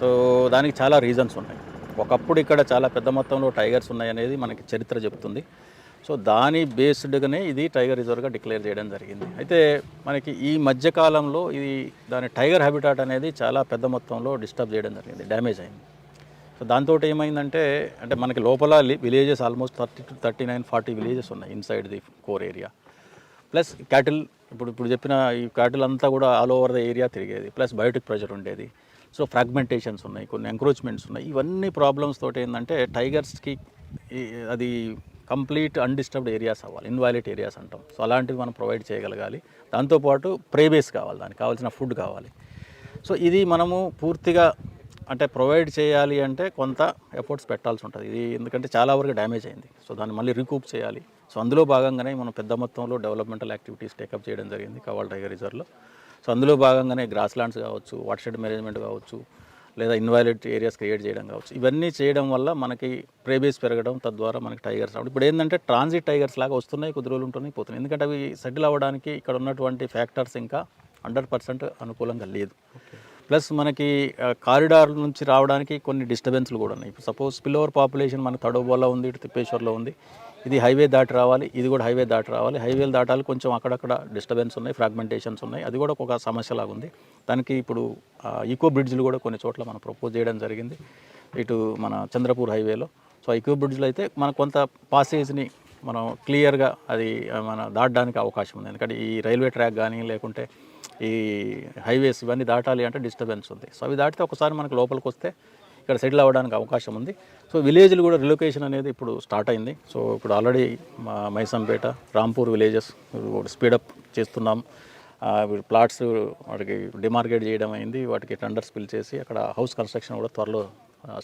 సో దానికి చాలా రీజన్స్ ఉన్నాయి. ఒకప్పుడు ఇక్కడ చాలా పెద్ద మొత్తంలో టైగర్స్ ఉన్నాయనేది మనకి చరిత్ర చెప్తుంది. సో దాని బేస్డ్గానే ఇది టైగర్ రిజర్వ్గా డిక్లేర్ చేయడం జరిగింది. అయితే మనకి ఈ మధ్యకాలంలో ఇది దాని టైగర్ హ్యాబిటాట్ అనేది చాలా పెద్ద మొత్తంలో డిస్టర్బ్ చేయడం జరిగింది, డ్యామేజ్ అయింది. సో దాంతో ఏమైందంటే అంటే మనకి లోపల విలేజెస్ ఆల్మోస్ట్ 30 to 39-40 విలేజెస్ ఉన్నాయి inside the core area. Plus cattle ఇప్పుడు చెప్పిన ఈ క్యాటిల్ అంతా కూడా ఆల్ ఓవర్ ద ఏరియా తిరిగేది. ప్లస్ బయోటిక్ ప్రెషర్ ఉండేది. సో ఫ్రాగ్మెంటేషన్స్ ఉన్నాయి, కొన్ని ఎంక్రోచ్మెంట్స్ ఉన్నాయి. ఇవన్నీ ప్రాబ్లమ్స్ తోటి ఏంటంటే టైగర్స్కి అది కంప్లీట్ అన్డిస్టర్బ్డ్ ఏరియాస్ అవ్వాలి, ఇన్వాలిడ్ ఏరియాస్ అంటాం. సో అలాంటివి మనం ప్రొవైడ్ చేయగలగాలి. దాంతోపాటు ప్రేబేస్ కావాలి, దానికి కావాల్సిన ఫుడ్ కావాలి. సో ఇది మనము పూర్తిగా అంటే ప్రొవైడ్ చేయాలి అంటే కొంత ఎఫర్ట్స్ పెట్టాల్సి ఉంటుంది. ఇది ఎందుకంటే చాలా వరకు డ్యామేజ్ అయింది. సో దాన్ని మళ్ళీ రీకూప్ చేయాలి. సో అందులో భాగంగానే మనం పెద్ద మొత్తంలో డెవలప్మెంటల్ యాక్టివిటీస్ టేకప్ చేయడం జరిగింది కవ్వాల్ టైగర్ రిజర్వ్లో. సో అందులో భాగంగానే గ్రాస్ ల్యాండ్స్ కావచ్చు, వాటర్ షెడ్ మేనేజ్మెంట్ కావచ్చు, లేదా ఇన్వాలిడ్ ఏరియాస్ క్రియేట్ చేయడం కావచ్చు. ఇవన్నీ చేయడం వల్ల మనకి ప్రేబేస్ పెరగడం, తద్వారా మనకి టైగర్స్ రావడం. ఇప్పుడు ఏంటంటే ట్రాన్సిట్ టైగర్స్ లాగా వస్తున్నాయి, కొద్ది రోజులు ఉంటున్నాయి, పోతున్నాయి. ఎందుకంటే అవి సెటిల్ అవ్వడానికి ఇక్కడ ఉన్నటువంటి ఫ్యాక్టర్స్ ఇంకా 100% అనుకూలంగా లేదు. ప్లస్ మనకి కారిడార్ నుంచి రావడానికి కొన్ని డిస్టర్బెన్స్లు కూడా ఉన్నాయి. ఇప్పుడు సపోజ్ స్పిల్ ఓవర్ పాపులేషన్ మనకి తడోబోలో ఉంది, ఇటు తిప్పేశ్వర్లో ఉంది. ఇది హైవే దాటి రావాలి, ఇది కూడా హైవే దాటి రావాలి. హైవేలు దాటాలి, కొంచెం అక్కడక్కడ డిస్టర్బెన్స్ ఉన్నాయి, ఫ్రాగ్మెంటేషన్స్ ఉన్నాయి. అది కూడా ఒక సమస్యలాగా ఉంది. దానికి ఇప్పుడు ఈకో బ్రిడ్జ్లు కూడా కొన్ని చోట్ల మనం ప్రపోజ్ చేయడం జరిగింది ఇటు మన చంద్రపూర్ హైవేలో. సో ఈకో బ్రిడ్జ్లు అయితే మనకు కొంత పాసేజ్ని మనం క్లియర్గా అది మన దాటడానికి అవకాశం ఉంది. ఎందుకంటే ఈ రైల్వే ట్రాక్ కానీ లేకుంటే ఈ హైవేస్ ఇవన్నీ దాటాలి అంటే డిస్టర్బెన్స్ ఉంది. సో అవి దాటితే ఒకసారి మనకు లోపలికి వస్తే ఇక్కడ సెటిల్ అవ్వడానికి అవకాశం ఉంది. సో విలేజ్లు కూడా రిలొకేషన్ అనేది ఇప్పుడు స్టార్ట్ అయింది. సో ఇప్పుడు ఆల్రెడీ మైసంపేట, రాంపూర్ విలేజెస్ స్పీడప్ చేస్తున్నాం. ప్లాట్స్ వాటికి డిమార్కేట్ చేయడం అయింది, వాటికి టెండర్స్ పిల్ చేసి అక్కడ హౌస్ కన్స్ట్రక్షన్ కూడా త్వరలో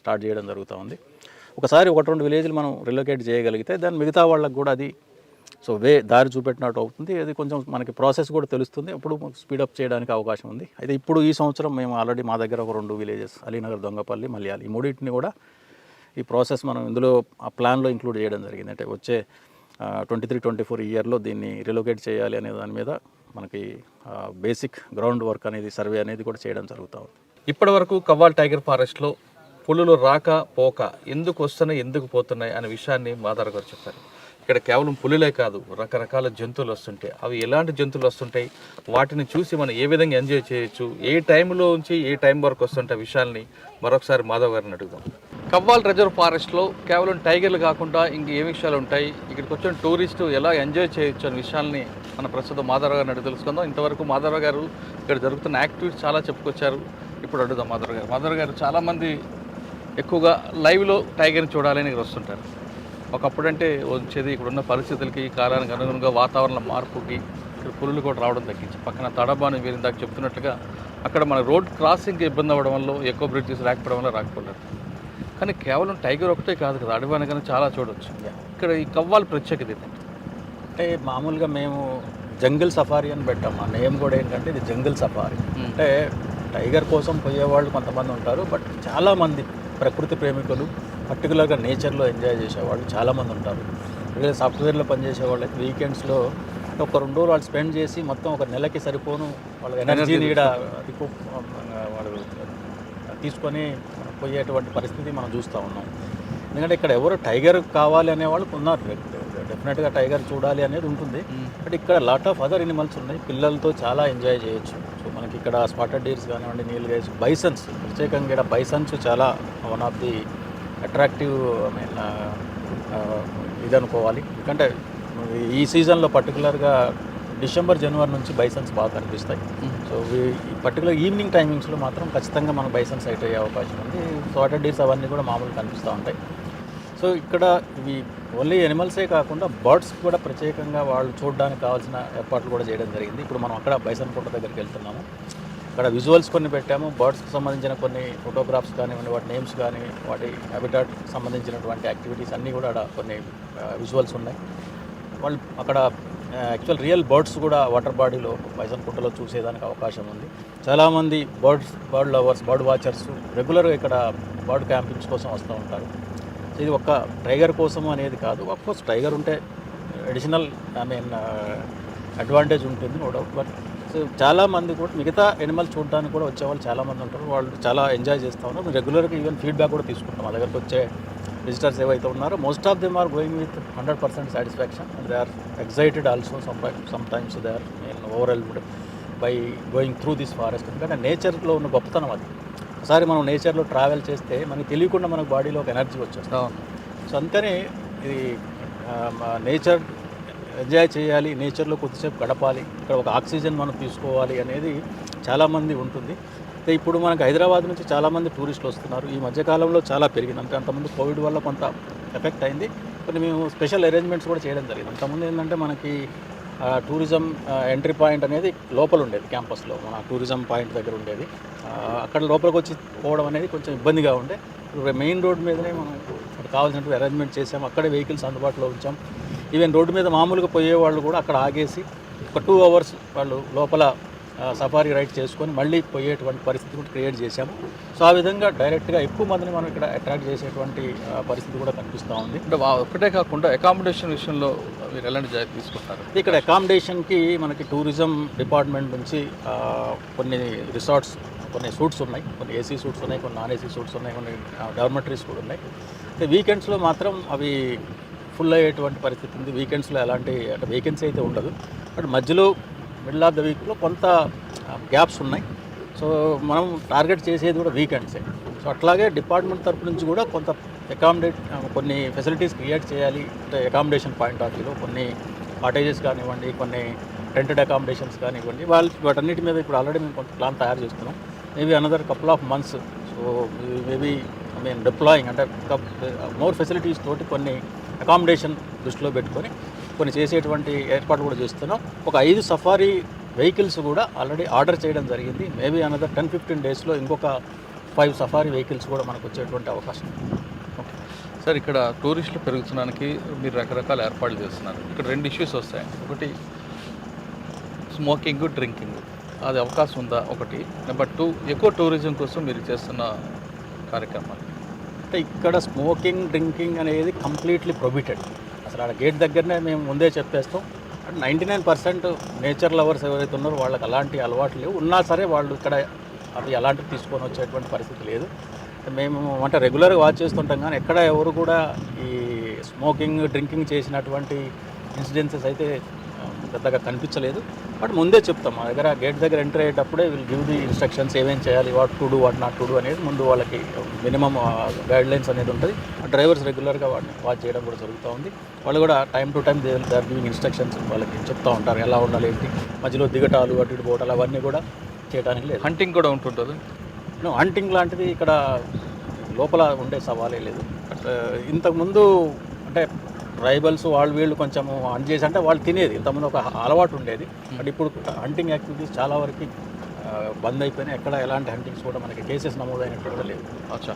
స్టార్ట్ చేయడం జరుగుతూ ఉంది. ఒకసారి 1-2 విలేజ్లు మనం రిలొకేట్ చేయగలిగితే దాని మిగతా వాళ్ళకి కూడా అది సో దారి చూపెట్టినట్టు అవుతుంది. అది కొంచెం మనకి ప్రాసెస్ కూడా తెలుస్తుంది, అప్పుడు స్పీడప్ చేయడానికి అవకాశం ఉంది. అయితే ఇప్పుడు ఈ సంవత్సరం మేము ఆల్రెడీ మా దగ్గర ఒక 2 విలేజెస్ అలీనగర్, దొంగపల్లి, మల్యాలి, ఈ మూడింటిని కూడా ఈ ప్రాసెస్ మనం ఇందులో ఆ ప్లాన్లో ఇంక్లూడ్ చేయడం జరిగింది. అంటే వచ్చే 23-24 ఇయర్లో దీన్ని రిలొకేట్ చేయాలి అనే దాని మీద మనకి బేసిక్ గ్రౌండ్ వర్క్ అనేది సర్వే అనేది కూడా చేయడం జరుగుతూ ఉంది. ఇప్పటి వరకు కవ్వాల్ టైగర్ ఫారెస్ట్లో పులులు రాక పోక ఎందుకు వస్తున్నాయి, ఎందుకు పోతున్నాయి అనే విషయాన్ని మాధవ్ గారు చెప్పారు. ఇక్కడ కేవలం పులులే కాదు, రకరకాల జంతువులు వస్తుంటాయి. అవి ఎలాంటి జంతువులు వస్తుంటాయి, వాటిని చూసి మనం ఏ విధంగా ఎంజాయ్ చేయొచ్చు, ఏ టైంలో నుంచి ఏ టైం వరకు వస్తుంటాయి విషయాల్ని మరొకసారి మాధవ్ గారిని అడుగుదాం. కవ్వాల్ రిజర్వ్ ఫారెస్ట్లో కేవలం టైగర్లు కాకుండా ఇంక ఏ విషయాలు ఉంటాయి, ఇక్కడికి వచ్చిన టూరిస్టు ఎలా ఎంజాయ్ చేయొచ్చు అనే విషయాల్ని మన ప్రస్తుతం మాధవ్ గారిని అడిగి తెలుసుకుందాం. ఇంతవరకు మాధవ్ గారు ఇక్కడ జరుగుతున్న యాక్టివిటీస్ చాలా చెప్పుకొచ్చారు. ఇప్పుడు అడుగుదాం మాధవ్ గారు చాలామంది ఎక్కువగా లైవ్లో టైగర్ని చూడాలని ఇక్కడ వస్తుంటారు. ఒకప్పుడు అంటే వచ్చేది, ఇక్కడున్న పరిస్థితులకి, కాలానికి అనుగుణంగా వాతావరణ మార్పుకి ఇక్కడ పులులు కూడా రావడం తగ్గించి పక్కన తడబాను వీరి దాకా చెప్తున్నట్లుగా అక్కడ మన రోడ్ క్రాసింగ్కి ఇబ్బంది అవ్వడం వల్ల, ఎక్కువ బ్రిడ్జెస్ రాకపోవడం వల్ల రాకపోలేదు. కానీ కేవలం టైగర్ ఒకటే కాదు కదా, అడవి అనగానే చాలా చూడవచ్చు. ఇక్కడ ఈ కవ్వాల్ ప్రత్యేకత ఏంటంటే అంటే మామూలుగా మేము జంగిల్ సఫారీ అని పెట్టాం. మా నేమ్ కూడా ఏంటంటే ఇది జంగిల్ సఫారీ. అంటే టైగర్ కోసం పోయేవాళ్ళు కొంతమంది ఉంటారు, బట్ చాలామంది ప్రకృతి ప్రేమికులు, పర్టికులర్గా నేచర్లో ఎంజాయ్ చేసేవాళ్ళు చాలామంది ఉంటారు. సాఫ్ట్వేర్లో పనిచేసేవాళ్ళు అయితే వీకెండ్స్లో ఒక 2 రోజులు వాళ్ళు స్పెండ్ చేసి మొత్తం ఒక నెలకి సరిపోను వాళ్ళ ఎనర్జీని వాళ్ళు తీసుకొని పోయేటువంటి పరిస్థితి మనం చూస్తూ ఉన్నాం. ఎందుకంటే ఇక్కడ ఎవరు టైగర్ కావాలి అనేవాళ్ళు ఉన్నారు, డెఫినెట్గా టైగర్ చూడాలి అనేది ఉంటుంది. బట్ ఇక్కడ లాట్ ఆఫ్ అదర్ ఎనిమల్స్ ఉన్నాయి, పిల్లలతో చాలా ఎంజాయ్ చేయొచ్చు. సో మనకి ఇక్కడ స్పాటెడ్ డీర్స్ కానివ్వండి, నీల్ గైస్, బైసన్స్, ప్రత్యేకంగా ఇక్కడ బైసన్స్ చాలా వన్ ఆఫ్ ది అట్రాక్టివ్ ఇది అనుకోవాలి. ఎందుకంటే ఈ సీజన్లో పర్టికులర్గా డిసెంబర్, జనవరి నుంచి బైసన్స్ బాగా కనిపిస్తాయి. సో పర్టికులర్ ఈవినింగ్ టైమింగ్స్లో మాత్రం ఖచ్చితంగా మనకు బైసన్స్ సైట్ అయ్యే అవకాశం ఉంది. స్పాటెడ్ డీర్స్ అవన్నీ కూడా మామూలు కనిపిస్తూ ఉంటాయి. సో ఇక్కడ ఇవి ఓన్లీ ఎనిమల్సే కాకుండా బర్డ్స్ కూడా ప్రత్యేకంగా వాళ్ళు చూడడానికి కావాల్సిన ఏర్పాట్లు కూడా చేయడం జరిగింది. ఇప్పుడు మనం అక్కడ బైసన్ కోట దగ్గరికి వెళ్తున్నాము. అక్కడ విజువల్స్ కొన్ని పెట్టాము, బర్డ్స్కి సంబంధించిన కొన్ని ఫోటోగ్రాఫ్స్ కానివ్వండి, వాటి నేమ్స్ కానీ, వాటి హ్యాబిటాట్ సంబంధించినటువంటి యాక్టివిటీస్ అన్నీ కూడా అక్కడ కొన్ని విజువల్స్ ఉన్నాయి. వాళ్ళు అక్కడ యాక్చువల్ రియల్ బర్డ్స్ కూడా వాటర్ బాడీలో బైసన్ కోటలో చూసేదానికి అవకాశం ఉంది. చాలామంది బర్డ్ లవర్స్, బర్డ్ వాచర్స్ రెగ్యులర్గా ఇక్కడ బర్డ్ క్యాంపింగ్స్ కోసం వస్తూ ఉంటారు. ఇది ఒక్క టైగర్ కోసము అనేది కాదు, అఫ్కోర్స్ టైగర్ ఉంటే అడిషనల్ అడ్వాంటేజ్ ఉంటుంది, నో డౌట్. బట్ సో చాలామంది కూడా మిగతా ఎనిమల్ చూడడానికి కూడా వచ్చేవాళ్ళు చాలామంది ఉంటారు. వాళ్ళు చాలా ఎంజాయ్ చేస్తూ ఉన్నారు. మేము రెగ్యులర్గా ఈవెన్ ఫీడ్బ్యాక్ కూడా తీసుకుంటాం. మా దగ్గరకు వచ్చే విజిటర్స్ ఏవైతే ఉన్నారో most of them are going with 100% satisfaction and they are excited also. Sometimes they are overawed by going through this forest. ఎందుకంటే నేచర్లో ఉన్న గొప్పతనం అది. ఒకసారి మనం నేచర్లో ట్రావెల్ చేస్తే మనకి తెలియకుండా మనకు బాడీలో ఒక ఎనర్జీ వచ్చేస్తాం. సో అందుకని ఇది నేచర్ ఎంజాయ్ చేయాలి, నేచర్లో కొద్దిసేపు గడపాలి, ఇక్కడ ఒక ఆక్సిజన్ మనం తీసుకోవాలి అనేది చాలామంది ఉంటుంది. అయితే ఇప్పుడు మనకు హైదరాబాద్ నుంచి చాలామంది టూరిస్టులు వస్తున్నారు. ఈ మధ్యకాలంలో చాలా పెరిగింది. అంటే అంతకుముందు కోవిడ్ వల్ల కొంత ఎఫెక్ట్ అయింది. కొన్ని మేము స్పెషల్ అరేంజ్మెంట్స్ కూడా చేయడం జరిగింది. అంతకుముందు ఏంటంటే మనకి టూరిజం ఎంట్రీ పాయింట్ అనేది లోపల ఉండేది, క్యాంపస్లో మన టూరిజం పాయింట్ దగ్గర ఉండేది. అక్కడ లోపలికి వచ్చి పోవడం అనేది కొంచెం ఇబ్బందిగా ఉండే. ఇప్పుడు మెయిన్ రోడ్ మీదనే మనం అక్కడ కావాల్సినటువంటి అరేంజ్మెంట్ చేసాం. అక్కడే వెహికల్స్ అందుబాటులో ఉంచాం. ఈవెన్ రోడ్డు మీద మామూలుగా పోయే వాళ్ళు కూడా అక్కడ ఆగేసి ఒక 2 hours వాళ్ళు లోపల సఫారీ రైడ్ చేసుకొని మళ్ళీ పోయేటువంటి పరిస్థితి కూడా క్రియేట్ చేశాము. సో ఆ విధంగా డైరెక్ట్గా ఎక్కువ మందిని మనం ఇక్కడ అట్రాక్ట్ చేసేటువంటి పరిస్థితి కూడా కనిపిస్తూ ఉంది. అంటే ఒకటే కాకుండా అకామిడేషన్ విషయంలో మీరు ఎలాంటి జాగ్రత్త తీసుకుంటారు? ఇక్కడ అకామిడేషన్కి మనకి టూరిజం డిపార్ట్మెంట్ నుంచి కొన్ని రిసార్ట్స్, కొన్ని సూట్స్ ఉన్నాయి, కొన్ని ఏసీ సూట్స్ ఉన్నాయి, కొన్ని నాన్ ఏసీ సూట్స్ ఉన్నాయి, కొన్ని డార్మెటరీస్ కూడా ఉన్నాయి. వీకెండ్స్లో మాత్రం అవి ఫుల్ అయ్యేటువంటి పరిస్థితి ఉంది. వీకెండ్స్లో ఎలాంటి అంటే వేకెన్సీ అయితే ఉండదు. బట్ మధ్యలో మిడిల్ ఆఫ్ ద వీక్లో కొంత గ్యాప్స్ ఉన్నాయి. సో మనం టార్గెట్ చేసేది కూడా వీకెండ్సే. సో అట్లాగే డిపార్ట్మెంట్ తరపు నుంచి కూడా కొంత కొన్ని ఫెసిలిటీస్ క్రియేట్ చేయాలి. అంటే అకామిడేషన్ పాయింట్ ఆఫ్ వ్యూలో కొన్ని కాటేజెస్ కానివ్వండి, కొన్ని రెంటెడ్ అకామిడేషన్స్ కానివ్వండి, వాటన్నిటి మీద ఇప్పుడు ఆల్రెడీ మేము కొంత ప్లాన్ తయారు చేస్తున్నాం. Maybe another couple of months. So maybe deploying అంటే మోర్ ఫెసిలిటీస్ తోటి కొన్ని అకామిడేషన్ దృష్టిలో పెట్టుకొని కొన్ని చేసేటువంటి ఏర్పాటు కూడా చేస్తున్నాం. ఒక 5 సఫారీ వెహికల్స్ కూడా ఆల్రెడీ ఆర్డర్ చేయడం జరిగింది. మేబీ అనదర్ 10-15 డేస్లో ఇంకొక 5 సఫారీ వెహికల్స్ కూడా మనకు వచ్చేటువంటి అవకాశం. ఓకే సార్, ఇక్కడ టూరిస్టులు పెరుగుతున్నానికి మీరు రకరకాల ఏర్పాట్లు చేస్తున్నారు. ఇక్కడ 2 ఇష్యూస్ వస్తాయి. ఒకటి స్మోకింగ్, డ్రింకింగ్, అది అవకాశం ఉందా? ఒకటి. నెంబర్ 2, ఎక్కువ టూరిజం కోసం మీరు చేస్తున్న కార్యక్రమాలు. అంటే ఇక్కడ స్మోకింగ్, డ్రింకింగ్ అనేది కంప్లీట్లీ ప్రొహిబిటెడ్. అసలు ఆ గేట్ దగ్గరనే మేము ముందే చెప్పేస్తాం. అంటే 99% నేచర్ లవర్స్ ఎవరైతే ఉన్నారో వాళ్ళకి అలాంటి అలవాట్లు లేవు. ఉన్నా సరే వాళ్ళు ఇక్కడ అవి అలాంటివి తీసుకొని వచ్చేటువంటి పరిస్థితి లేదు. మేము అంటే రెగ్యులర్గా వాచ్ చేస్తుంటాం, కానీ ఎక్కడ ఎవరు కూడా ఈ స్మోకింగ్, డ్రింకింగ్ చేసినటువంటి ఇన్సిడెన్సెస్ అయితే పెద్దగా కనిపించలేదు. బట్ ముందే చెప్తాం, మా దగ్గర గేట్ దగ్గర ఎంటర్ అయ్యేటప్పుడే వీళ్ళు గివ్ ది ఇన్స్ట్రక్షన్స్ ఏమేం చేయాలి, what to do, what not to do అనేది ముందు వాళ్ళకి మినిమం గైడ్లైన్స్ అనేది ఉంటుంది. డ్రైవర్స్ రెగ్యులర్గా వాటిని వాచ్ చేయడం కూడా జరుగుతూ ఉంది. వాళ్ళు కూడా time to time they are giving instructions వాళ్ళకి చెప్తూ ఉంటారు, ఎలా ఉండాలి ఏంటి, మధ్యలో దిగటాలు, అటు ఇటు పోవటాలు అవన్నీ కూడా చేయడానికి లేదు. హంటింగ్ కూడా ఉంటుంటుంది. హంటింగ్ లాంటిది ఇక్కడ లోపల ఉండే సవాలే లేదు. బట్ ఇంతకుముందు అంటే ట్రైబల్స్ వీళ్ళు కొంచెము హంట్ చేసి అంటే వాళ్ళు తినేది, ఇంతకుముందు ఒక అలవాటు ఉండేది. బట్ ఇప్పుడు హంటింగ్ యాక్టివిటీస్ చాలా వరకు బంద్ అయిపోయినాయి. ఎక్కడ ఎలాంటి హంటింగ్స్ కూడా మనకి కేసెస్ నమోదైనట్టు కూడా లేవు. అచ్చా,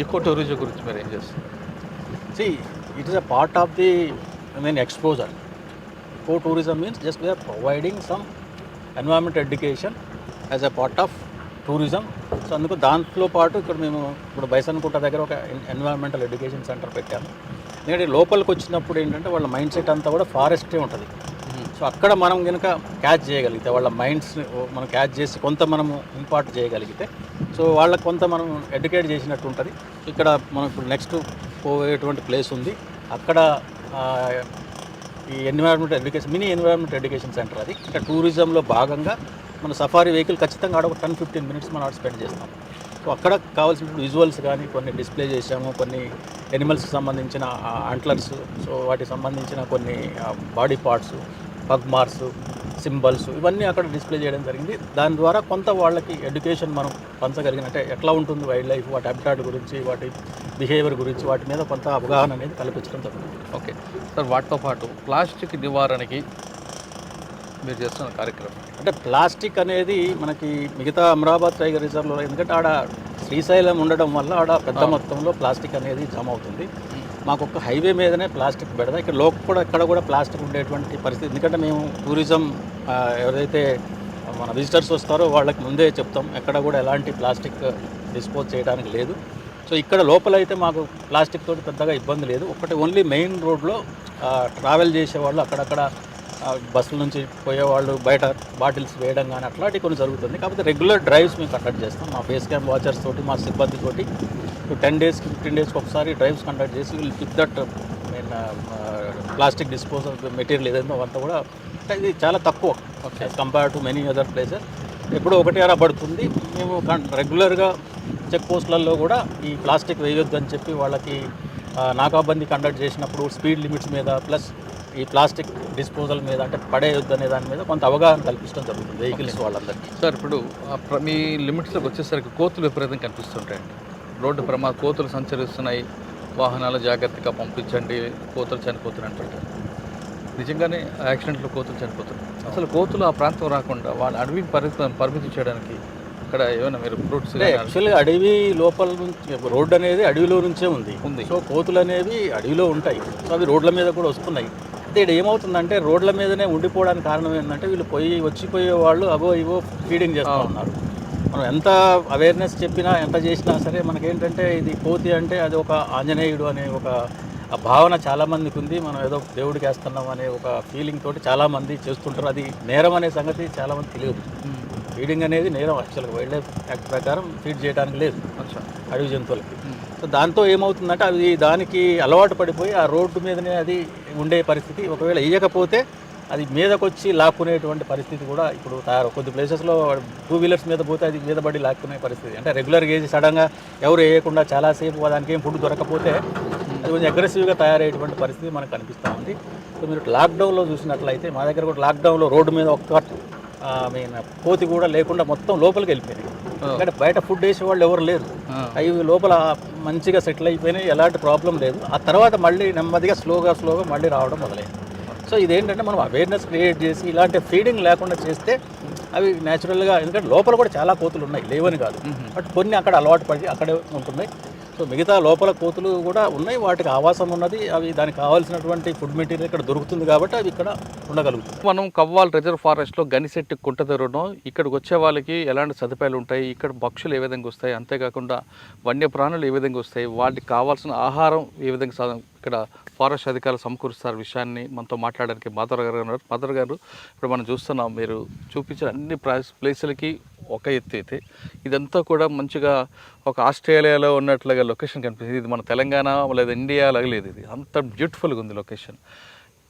ఎక్కువ టూరిజం గురించి మీరు ఏం చేస్తారు? See, it is a part of the exposure. Eco-tourism means just we are providing some environment education as a part of tourism. So అందుకు దాంట్లో పాటు ఇక్కడ మేము ఇప్పుడు బైసన్కుంట దగ్గర ఒక ఎన్విరాన్మెంటల్ ఎడ్యుకేషన్ సెంటర్ పెట్టాము. ఎందుకంటే లోపలికి వచ్చినప్పుడు ఏంటంటే వాళ్ళ మైండ్ సెట్ అంతా కూడా ఫారెస్టే ఉంటుంది. సో అక్కడ మనం కనుక క్యాచ్ చేయగలిగితే, వాళ్ళ మైండ్స్ని మనం క్యాచ్ చేసి కొంత మనము ఇంపార్ట్ చేయగలిగితే, సో వాళ్ళకి కొంత మనం ఎడ్యుకేట్ చేసినట్టు ఉంటుంది. ఇక్కడ మనం ఇప్పుడు నెక్స్ట్ పోయేటువంటి ప్లేస్ ఉంది, అక్కడ ఈ environment education, mini environment education centre అది. ఇంకా టూరిజంలో భాగంగా మన సఫారీ వెహికల్ ఖచ్చితంగా ఆడ ఒక 10-15 minutes మనం ఆడ స్పెండ్ చేస్తాం. సో అక్కడ కావాల్సిన విజువల్స్ కానీ కొన్ని డిస్ప్లే చేసాము, కొన్ని ఎనిమల్స్కి సంబంధించిన అంట్లర్స్, సో వాటికి సంబంధించిన కొన్ని body parts, pug marks, symbols, ఇవన్నీ అక్కడ డిస్ప్లే చేయడం జరిగింది. దాని ద్వారా కొంత వాళ్ళకి ఎడ్యుకేషన్ మనం పంచగలిగినట్టే, ఎట్లా ఉంటుంది వైల్డ్ లైఫ్, వాటి హ్యాబిటాట్ గురించి, వాటి బిహేవియర్ గురించి, వాటి మీద కొంత అవగాహన అనేది కల్పించడం జరుగుతుంది. ఓకే సార్, వాటితో పాటు ప్లాస్టిక్ నివారణకి మీరు చేస్తున్న కార్యక్రమం అంటే ప్లాస్టిక్ అనేది మనకి మిగతా అమరాబాద్ టైగర్ రిజర్వ్లో, ఎందుకంటే ఆడ శ్రీశైలం ఉండడం వల్ల ఆడ పెద్ద మొత్తంలో ప్లాస్టిక్ అనేది జమ అవుతుంది. మాకు ఒక హైవే మీదనే ప్లాస్టిక్ పెడదా, ఇక్కడ లోపల ఎక్కడ కూడా ప్లాస్టిక్ ఉండేటువంటి పరిస్థితి. ఎందుకంటే మేము టూరిజం ఎవరైతే మన విజిటర్స్ వస్తారో వాళ్ళకి ముందే చెప్తాం, ఎక్కడ కూడా ఎలాంటి ప్లాస్టిక్ డిస్పోజ్ చేయడానికి లేదు. సో ఇక్కడ లోపల అయితే మాకు ప్లాస్టిక్ తోటి పెద్దగా ఇబ్బంది లేదు. ఒకటి ఓన్లీ మెయిన్ రోడ్లో ట్రావెల్ చేసేవాళ్ళు అక్కడక్కడ బస్సుల నుంచి పోయేవాళ్ళు బయట బాటిల్స్ వేయడం కానీ అట్లాంటివి కొన్ని జరుగుతుంది. కాకపోతే రెగ్యులర్ డ్రైవ్స్ మేము కండక్ట్ చేస్తాం మా బేస్ క్యాంప్ వాచర్స్ తోటి మా సిబ్బంది తోటి 10 డేస్కి 15 డేస్కి ఒకసారి డ్రైవ్స్ కండక్ట్ చేసి వీళ్ళు pick that plastic disposal material ఏదైనా అంతా కూడా అంటే ఇది చాలా తక్కువ compare to many other places. ఎప్పుడో ఒకటి అలా పడుతుంది. మేము రెగ్యులర్గా చెక్ పోస్టులలో కూడా ఈ ప్లాస్టిక్ వేయొద్దు అని చెప్పి వాళ్ళకి నాకాబందీ కండక్ట్ చేసినప్పుడు స్పీడ్ లిమిట్స్ మీద ప్లస్ ఈ ప్లాస్టిక్ డిస్పోజల్ మీద అంటే పడేయొద్దు అనే దాని మీద కొంత అవగాహన కల్పించడం జరుగుతుంది వెహికల్స్ వాళ్ళందరికీ. సార్ ఇప్పుడు మీ లిమిట్స్లోకి వచ్చేసరికి కోతులు విపరీతం కనిపిస్తుంటాయండి. రోడ్డు కోతులు సంచరిస్తున్నాయి, వాహనాలు జాగ్రత్తగా పంపించండి, కోతులు చనిపోతున్నాయి అంటుంటారు. నిజంగానే యాక్సిడెంట్లో కోతులు చనిపోతున్నాయి. అసలు కోతులు ఆ ప్రాంతం రాకుండా వాళ్ళ అడవికి పరిమితి చేయడానికి ఇక్కడ ఏమైనా మీరు ఫ్రూట్స్ యాక్చువల్గా అడవి లోపల నుంచి రోడ్డు అనేది అడవిలో నుంచే ఉంది. సో కోతులు అనేవి అడవిలో ఉంటాయి. సో అవి రోడ్ల మీద కూడా వస్తున్నాయి. అయితే ఇక్కడ ఏమవుతుందంటే రోడ్ల మీదనే ఉండిపోవడానికి కారణం ఏంటంటే వీళ్ళు వచ్చిపోయే వాళ్ళు అవో ఇవో ఫీడింగ్ చేస్తూ ఉన్నారు. మనం ఎంత అవేర్నెస్ చెప్పినా ఎంత చేసినా సరే మనకేంటంటే ఇది కోతి అంటే అది ఒక ఆంజనేయుడు అనే ఒక భావన చాలామందికి ఉంది. మనం ఏదో దేవుడికి వేస్తున్నాం అనే ఒక ఫీలింగ్ తోటి చాలామంది చేస్తుంటారు. అది నేరం అనే సంగతి చాలామంది తెలియదు. ఫీడింగ్ అనేది నేరం. యాక్చువల్గా వైల్డ్ లైఫ్ యాక్ట్ ప్రకారం ఫీడ్ చేయడానికి లేదు అడవి జంతువులకి. సో దాంతో ఏమవుతుందంటే అవి దానికి అలవాటు పడిపోయి ఆ రోడ్డు మీదనే అది ఉండే పరిస్థితి. ఒకవేళ వేయకపోతే అది మీదకి వచ్చి లాక్కునేటువంటి పరిస్థితి కూడా ఇప్పుడు కొద్ది ప్లేసెస్లో 2 వీలర్స్ మీద పోతే అది మీద పడి లాక్కునే పరిస్థితి. అంటే రెగ్యులర్గా వేసి సడన్గా ఎవరు వేయకుండా చాలాసేపు దానికి ఏం ఫుడ్ దొరకపోతే అది కొంచెం అగ్రెసివ్గా తయారయ్యేటువంటి పరిస్థితి మనకు కనిపిస్తూ ఉంది. సో మీరు లాక్డౌన్లో చూసినట్లయితే మా దగ్గర కూడా లాక్డౌన్లో రోడ్డు మీద ఒక్క కోతి కూడా లేకుండా మొత్తం లోపలికి వెళ్ళిపోయినాయి. ఎందుకంటే బయట ఫుడ్ వేసే వాళ్ళు ఎవరు లేరు. అవి లోపల మంచిగా సెటిల్ అయిపోయినాయి, ఎలాంటి ప్రాబ్లం లేదు. ఆ తర్వాత మళ్ళీ నెమ్మదిగా స్లోగా మళ్ళీ రావడం మొదలైంది. సో ఇదేంటంటే మనం అవేర్నెస్ క్రియేట్ చేసి ఇలాంటి ఫీడింగ్ లేకుండా చేస్తే అవి న్యాచురల్గా, ఎందుకంటే లోపల కూడా చాలా కోతులు ఉన్నాయి, లేవని కాదు, బట్ కొన్ని అక్కడ అలవాటు పడి అక్కడే ఉంటున్నాయి. సో మిగతా లోపల కోతులు కూడా ఉన్నాయి, వాటికి ఆవాసం ఉన్నది, అవి దానికి కావాల్సినటువంటి ఫుడ్ మెటీరియల్ ఇక్కడ దొరుకుతుంది కాబట్టి అవి ఇక్కడ ఉండగలుగుతుంది. మనం కవ్వాల్ రిజర్వ్ ఫారెస్ట్లో గనిశెట్టి కుంటదరును ఇక్కడికి వచ్చే వాళ్ళకి ఎలాంటి సదుపాయాలు ఉంటాయి, ఇక్కడ పక్షులు ఏ విధంగా వస్తాయి, అంతేకాకుండా వన్యప్రాణులు ఏ విధంగా వస్తాయి, వాటికి కావాల్సిన ఆహారం ఏ విధంగా ఇక్కడ ఫారెస్ట్ అధికారులు సమకూరుస్తారు విషయాన్ని మనతో మాట్లాడడానికి మాధవ్ గారు ఉన్నారు. మాధవ్ గారు, ఇప్పుడు మనం చూస్తున్నాం మీరు చూపించిన అన్ని ప్లేసులకి ఒక ఎత్తు అయితే ఇదంతా కూడా మంచిగా ఒక ఆస్ట్రేలియాలో ఉన్నట్లుగా లొకేషన్ కనిపిస్తుంది. ఇది మన తెలంగాణ లేదా ఇండియా లాగా లేదు, ఇది అంత బ్యూటిఫుల్గా ఉంది లొకేషన్.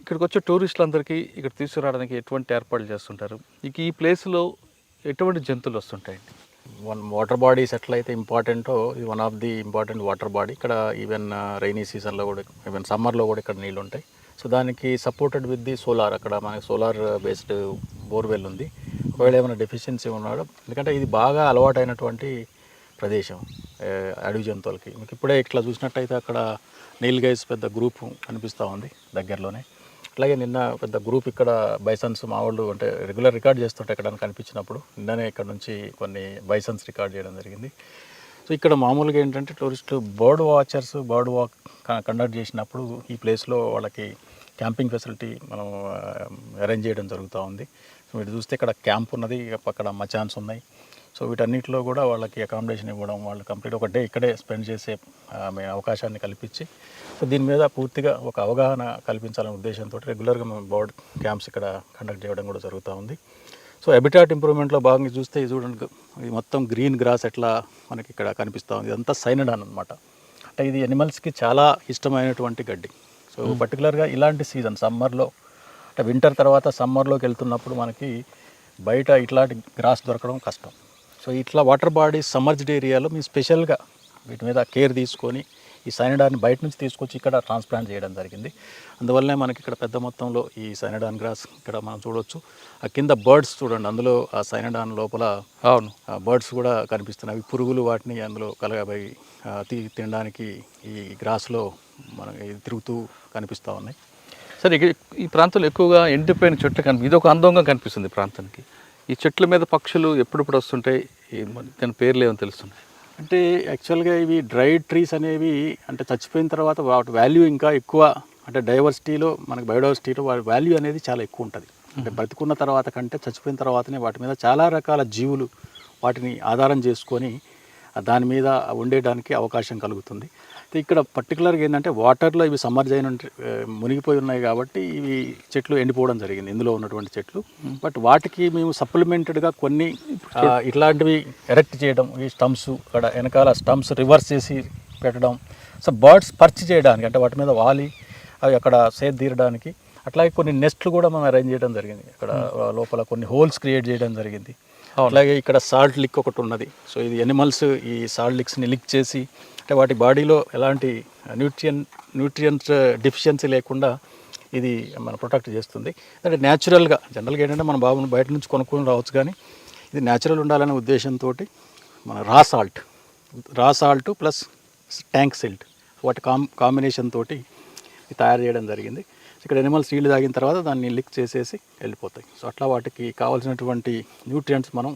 ఇక్కడికి వచ్చే టూరిస్టులందరికీ ఇక్కడ తీసుకురావడానికి ఎటువంటి ఏర్పాట్లు చేస్తుంటారు? ఇక ఈ ప్లేస్లో ఎటువంటి జంతువులు వస్తుంటాయండి? వాటర్ బాడీస్ ఎట్లయితే ఇంపార్టెంటో ఇది one of the important water body. ఇక్కడ ఈవెన్ రైనీ సీజన్లో కూడా ఈవెన్ సమ్మర్లో కూడా ఇక్కడ నీళ్ళు ఉంటాయి. సో దానికి సపోర్టెడ్ విత్ ది సోలార్, అక్కడ మనకి సోలార్ బేస్డ్ బోర్వెల్ ఉంది. ఒకవేళ ఏమైనా డెఫిషియన్సీ ఉన్నాడో, ఎందుకంటే ఇది బాగా అలవాటైనటువంటి ప్రదేశం అడవి జంతువులకి. మీకు ఇప్పుడే ఇట్లా చూసినట్టయితే అక్కడ నీల్ గైస్ పెద్ద గ్రూప్ కనిపిస్తూ ఉంది దగ్గరలోనే. అట్లాగే నిన్న పెద్ద గ్రూప్ ఇక్కడ బైసన్స్ మా వాళ్ళు అంటే రెగ్యులర్ రికార్డ్ చేస్తుంటే ఎక్కడ కనిపించినప్పుడు నిన్ననే ఇక్కడ నుంచి కొన్ని బైసన్స్ రికార్డ్ చేయడం జరిగింది. సో ఇక్కడ మామూలుగా ఏంటంటే టూరిస్టులు bird watchers bird walk conduct చేసినప్పుడు ఈ ప్లేస్లో వాళ్ళకి క్యాంపింగ్ ఫెసిలిటీ మనం అరేంజ్ చేయడం జరుగుతూ ఉంది. సో మీరు చూస్తే ఇక్కడ క్యాంప్ ఉన్నది, అక్కడ మచాన్స్ ఉన్నాయి. సో వీటన్నిటిలో కూడా వాళ్ళకి అకామిడేషన్ ఇవ్వడం, వాళ్ళు కంప్లీట్ ఒక డే ఇక్కడే స్పెండ్ చేసే అవకాశాన్ని కల్పించి, సో దీని మీద పూర్తిగా ఒక అవగాహన కల్పించాలనే ఉద్దేశంతో రెగ్యులర్గా మేము బర్డ్ క్యాంప్స్ ఇక్కడ కండక్ట్ చేయడం కూడా జరుగుతూ ఉంది. సో హ్యాబిటాట్ ఇంప్రూవ్మెంట్లో భాగంగా చూస్తే ఇది చూడండి, ఇది మొత్తం గ్రీన్ గ్రాస్ ఎట్లా మనకి ఇక్కడ కనిపిస్తూ ఉంది. ఇదంతా సైనడాన్ అనమాట. అంటే ఇది ఎనిమల్స్కి చాలా ఇష్టమైనటువంటి గడ్డి. సో పర్టికులర్గా ఇలాంటి సీజన్ సమ్మర్లో, అంటే వింటర్ తర్వాత సమ్మర్లోకి వెళ్తున్నప్పుడు మనకి బయట ఇట్లాంటి గ్రాస్ దొరకడం కష్టం. సో ఇట్లా వాటర్ బాడీస్ సమ్మర్జ్డ్ ఏరియాలో మేము స్పెషల్గా వీటి మీద కేర్ తీసుకొని ఈ సైనడాన్ని బయట నుంచి తీసుకొచ్చి ఇక్కడ ట్రాన్స్ప్లాంట్ చేయడం జరిగింది. అందువల్లనే మనకి ఇక్కడ పెద్ద మొత్తంలో ఈ సైనడాన్ గ్రాస్ ఇక్కడ మనం చూడవచ్చు. ఆ కింద బర్డ్స్ చూడండి, అందులో ఆ సైనడాన్ లోపల అవును బర్డ్స్ కూడా కనిపిస్తున్నాయి. అవి పురుగులు వాటిని అందులో కలగబోయి తినడానికి ఈ గ్రాస్లో మనకి తిరుగుతూ కనిపిస్తూ ఉన్నాయి. సరే, ఈ ప్రాంతంలో ఎక్కువగా ఎండిపోయిన చెట్లు ఇది ఒక అందంగా కనిపిస్తుంది ప్రాంతానికి. ఈ చెట్ల మీద పక్షులు ఎప్పుడప్పుడు వస్తుంటాయి, దాని పేర్లు ఏమని తెలుస్తున్నాయి? అంటే యాక్చువల్గా ఇవి డ్రై ట్రీస్ అనేవి అంటే చచ్చిపోయిన తర్వాత వాటి వాల్యూ ఇంకా ఎక్కువ, అంటే డైవర్సిటీలో మనకి బయోడైవర్సిటీలో వాటి వాల్యూ అనేది చాలా ఎక్కువ ఉంటుంది. అంటే బ్రతికున్న తర్వాత కంటే చచ్చిపోయిన తర్వాతనే వాటి మీద చాలా రకాల జీవులు వాటిని ఆధారం చేసుకొని దాని మీద ఉండేయడానికి అవకాశం కలుగుతుంది. ఇక్కడ పర్టికులర్గా ఏంటంటే వాటర్లో ఇవి సమ్మర్జ్ అయిన మునిగిపోయి ఉన్నాయి కాబట్టి ఇవి చెట్లు ఎండిపోవడం జరిగింది, ఇందులో ఉన్నటువంటి చెట్లు. బట్ వాటికి మేము సప్లిమెంటెడ్గా కొన్ని ఇట్లాంటివి ఎరెక్ట్ చేయడం, ఈ స్టంప్స్ అక్కడ వెనకాల స్టంప్స్ రివర్స్ చేసి పెట్టడం, సో బర్డ్స్ పర్చ్ చేయడానికి అంటే వాటి మీద వాలి అవి అక్కడ సేద తీరడానికి. అట్లాగే కొన్ని నెస్ట్లు కూడా మనం అరేంజ్ చేయడం జరిగింది, ఇక్కడ లోపల కొన్ని హోల్స్ క్రియేట్ చేయడం జరిగింది. అలాగే ఇక్కడ సాల్ట్ లిక్ ఒకటి ఉన్నది. సో ఇది ఎనిమల్స్ ఈ సాల్ట్ లిక్స్ని లిక్ చేసి అంటే వాటి బాడీలో ఎలాంటి న్యూట్రియంట్స్ డెఫిషియన్సీ లేకుండా ఇది మన ప్రొటెక్ట్ చేస్తుంది. అంటే న్యాచురల్గా జనరల్గా ఏంటంటే మన బాబుని బయట నుంచి కొనుక్కొని రావచ్చు, కానీ ఇది న్యాచురల్ ఉండాలనే ఉద్దేశంతో మన రా సాల్ట్ ప్లస్ ట్యాంక్ సిల్ట్ వాటి కాంబినేషన్ తోటి ఇది తయారు చేయడం జరిగింది. ఇక్కడ ఎనిమల్స్ నీళ్ళు తాగిన తర్వాత దాన్ని లిక్ చేసేసి వెళ్ళిపోతాయి. సో అట్లా వాటికి కావాల్సినటువంటి న్యూట్రియంట్స్ మనం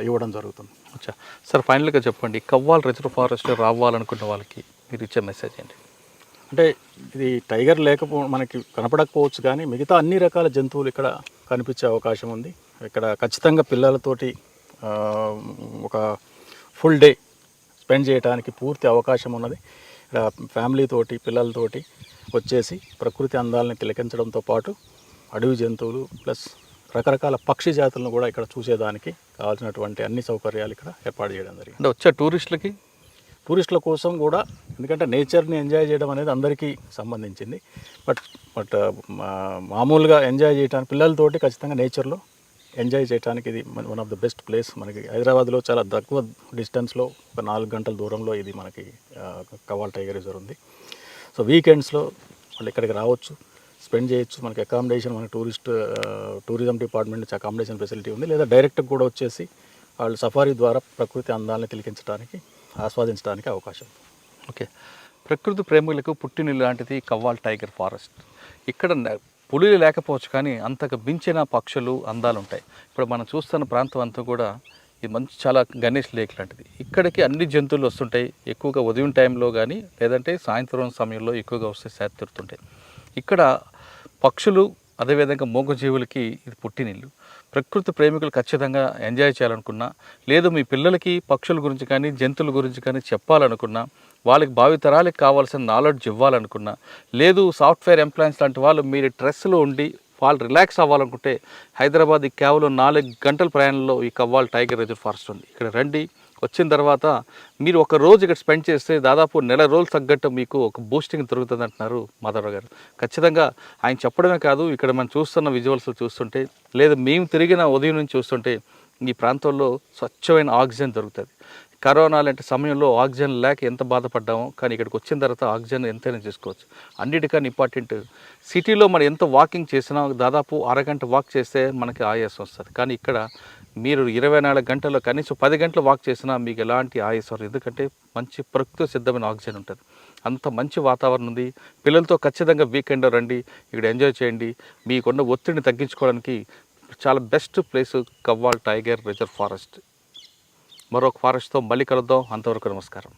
ఇవ్వడం జరుగుతుంది. అచ్చా సార్, ఫైనల్గా చెప్పండి, కవ్వాల్ రిజర్వ్ ఫారెస్ట్ రావాలనుకున్న వాళ్ళకి మీరు ఇచ్చే మెసేజ్ ఏంటి? అంటే ఇది టైగర్ మనకి కనపడకపోవచ్చు, కానీ మిగతా అన్ని రకాల జంతువులు ఇక్కడ కనిపించే అవకాశం ఉంది. ఇక్కడ ఖచ్చితంగా పిల్లలతోటి ఒక ఫుల్ డే స్పెండ్ చేయడానికి పూర్తి అవకాశం ఉన్నది. ఇక్కడ ఫ్యామిలీతోటి పిల్లలతోటి వచ్చేసి ప్రకృతి అందాలని తిలకించడంతో పాటు అడవి జంతువులు ప్లస్ రకరకాల పక్షి జాతులను కూడా ఇక్కడ చూసేదానికి కావాల్సినటువంటి అన్ని సౌకర్యాలు ఇక్కడ ఏర్పాటు చేయడం జరిగింది. అంటే వచ్చే టూరిస్టుల కోసం కూడా, ఎందుకంటే నేచర్ని ఎంజాయ్ చేయడం అనేది అందరికీ సంబంధించింది. బట్ మామూలుగా ఎంజాయ్ చేయడానికి పిల్లలతోటి ఖచ్చితంగా నేచర్లో ఎంజాయ్ చేయడానికి ఇది one of the best place. మనకి హైదరాబాద్లో చాలా తక్కువ డిస్టెన్స్లో ఒక 4 గంటల దూరంలో ఇది మనకి కవ్వాల్ టైగర్ రిజర్వ్ ఉంది. సో వీకెండ్స్లో వాళ్ళు ఇక్కడికి రావచ్చు, స్పెండ్ చేయొచ్చు. మనకి అకామిడేషన్, మనకి టూరిజం డిపార్ట్మెంట్ నుంచి అకామిడేషన్ ఫెసిలిటీ ఉంది. లేదా డైరెక్ట్గా కూడా వచ్చేసి వాళ్ళు సఫారీ ద్వారా ప్రకృతి అందాలని తిలకించడానికి, ఆస్వాదించడానికి అవకాశం. ఓకే, ప్రకృతి ప్రేమికులకు పుట్టినిల్లు లాంటిది కవ్వాల్ టైగర్ ఫారెస్ట్. ఇక్కడ పులులు లేకపోవచ్చు, కానీ అంతకు మించిన పక్షులు అందాలు ఉంటాయి. ఇప్పుడు మనం చూస్తున్న ప్రాంతం అంతా కూడా ఇది చాలా గణేష్ లేక్ లాంటిది. ఇక్కడికి అన్ని జంతువులు వస్తుంటాయి, ఎక్కువగా ఉదయం టైంలో కానీ లేదంటే సాయంత్రం సమయంలో ఎక్కువగా వస్తే సేద తీరుతుంటాయి. ఇక్కడ పక్షులు అదేవిధంగా మూగజీవులకి ఇది పుట్టినిల్లు. ప్రకృతి ప్రేమికులు ఖచ్చితంగా ఎంజాయ్ చేయాలనుకున్నా, లేదు మీ పిల్లలకి పక్షుల గురించి కానీ జంతువుల గురించి కానీ చెప్పాలనుకున్నా, వాళ్ళకి భావితరాలకు కావాల్సిన నాలెడ్జ్ ఇవ్వాలనుకున్నా, లేదు సాఫ్ట్వేర్ ఎంప్లాయీస్ లాంటి వాళ్ళు మీరు స్ట్రెస్లో ఉండి వాళ్ళు రిలాక్స్ అవ్వాలనుకుంటే హైదరాబాద్ కేవలం 4 గంటల ప్రయాణంలో ఈ కవ్వాల్ టైగర్ రిజర్వ్ ఫారెస్ట్ ఉంది. ఇక్కడ రండి, వచ్చిన తర్వాత మీరు ఒక రోజు ఇక్కడ స్పెండ్ చేస్తే దాదాపు 1 రోజులు తగ్గట్టు మీకు ఒక బూస్టింగ్ దొరుకుతుంది అంటున్నారు మాధవరావు గారు. ఖచ్చితంగా ఆయన చెప్పడమే కాదు, ఇక్కడ మనం చూస్తున్న విజువల్స్ చూస్తుంటే, లేదా మేము తిరిగిన ఉదయం నుంచి చూస్తుంటే ఈ ప్రాంతంలో స్వచ్ఛమైన ఆక్సిజన్ దొరుకుతుంది. కరోనా లాంటి సమయంలో ఆక్సిజన్ లేక ఎంత బాధపడ్డామో, కానీ ఇక్కడికి వచ్చిన తర్వాత ఆక్సిజన్ ఎంతైనా చేసుకోవచ్చు. అన్నిటికన్నా ఇంపార్టెంట్, సిటీలో మనం ఎంత వాకింగ్ చేసినా దాదాపు అరగంట వాక్ చేస్తే మనకి ఆయాసం వస్తుంది. కానీ ఇక్కడ మీరు 24 గంటల్లో కనీసం 10 గంటలు వాక్ చేసినా మీకు ఎలాంటి ఆయాసం, ఎందుకంటే మంచి ప్రకృతి సిద్ధమైన ఆక్సిజన్ ఉంటుంది. అంత మంచి వాతావరణం ఉంది. పిల్లలతో ఖచ్చితంగా వీకెండ్లో రండి, ఇక్కడ ఎంజాయ్ చేయండి. మీకున్న ఒత్తిడిని తగ్గించుకోవడానికి చాలా best place Kawal tiger reserve forest. మరొక ఫారెస్ట్తో మళ్ళీ కలుద్దాం. అంతవరకు నమస్కారం.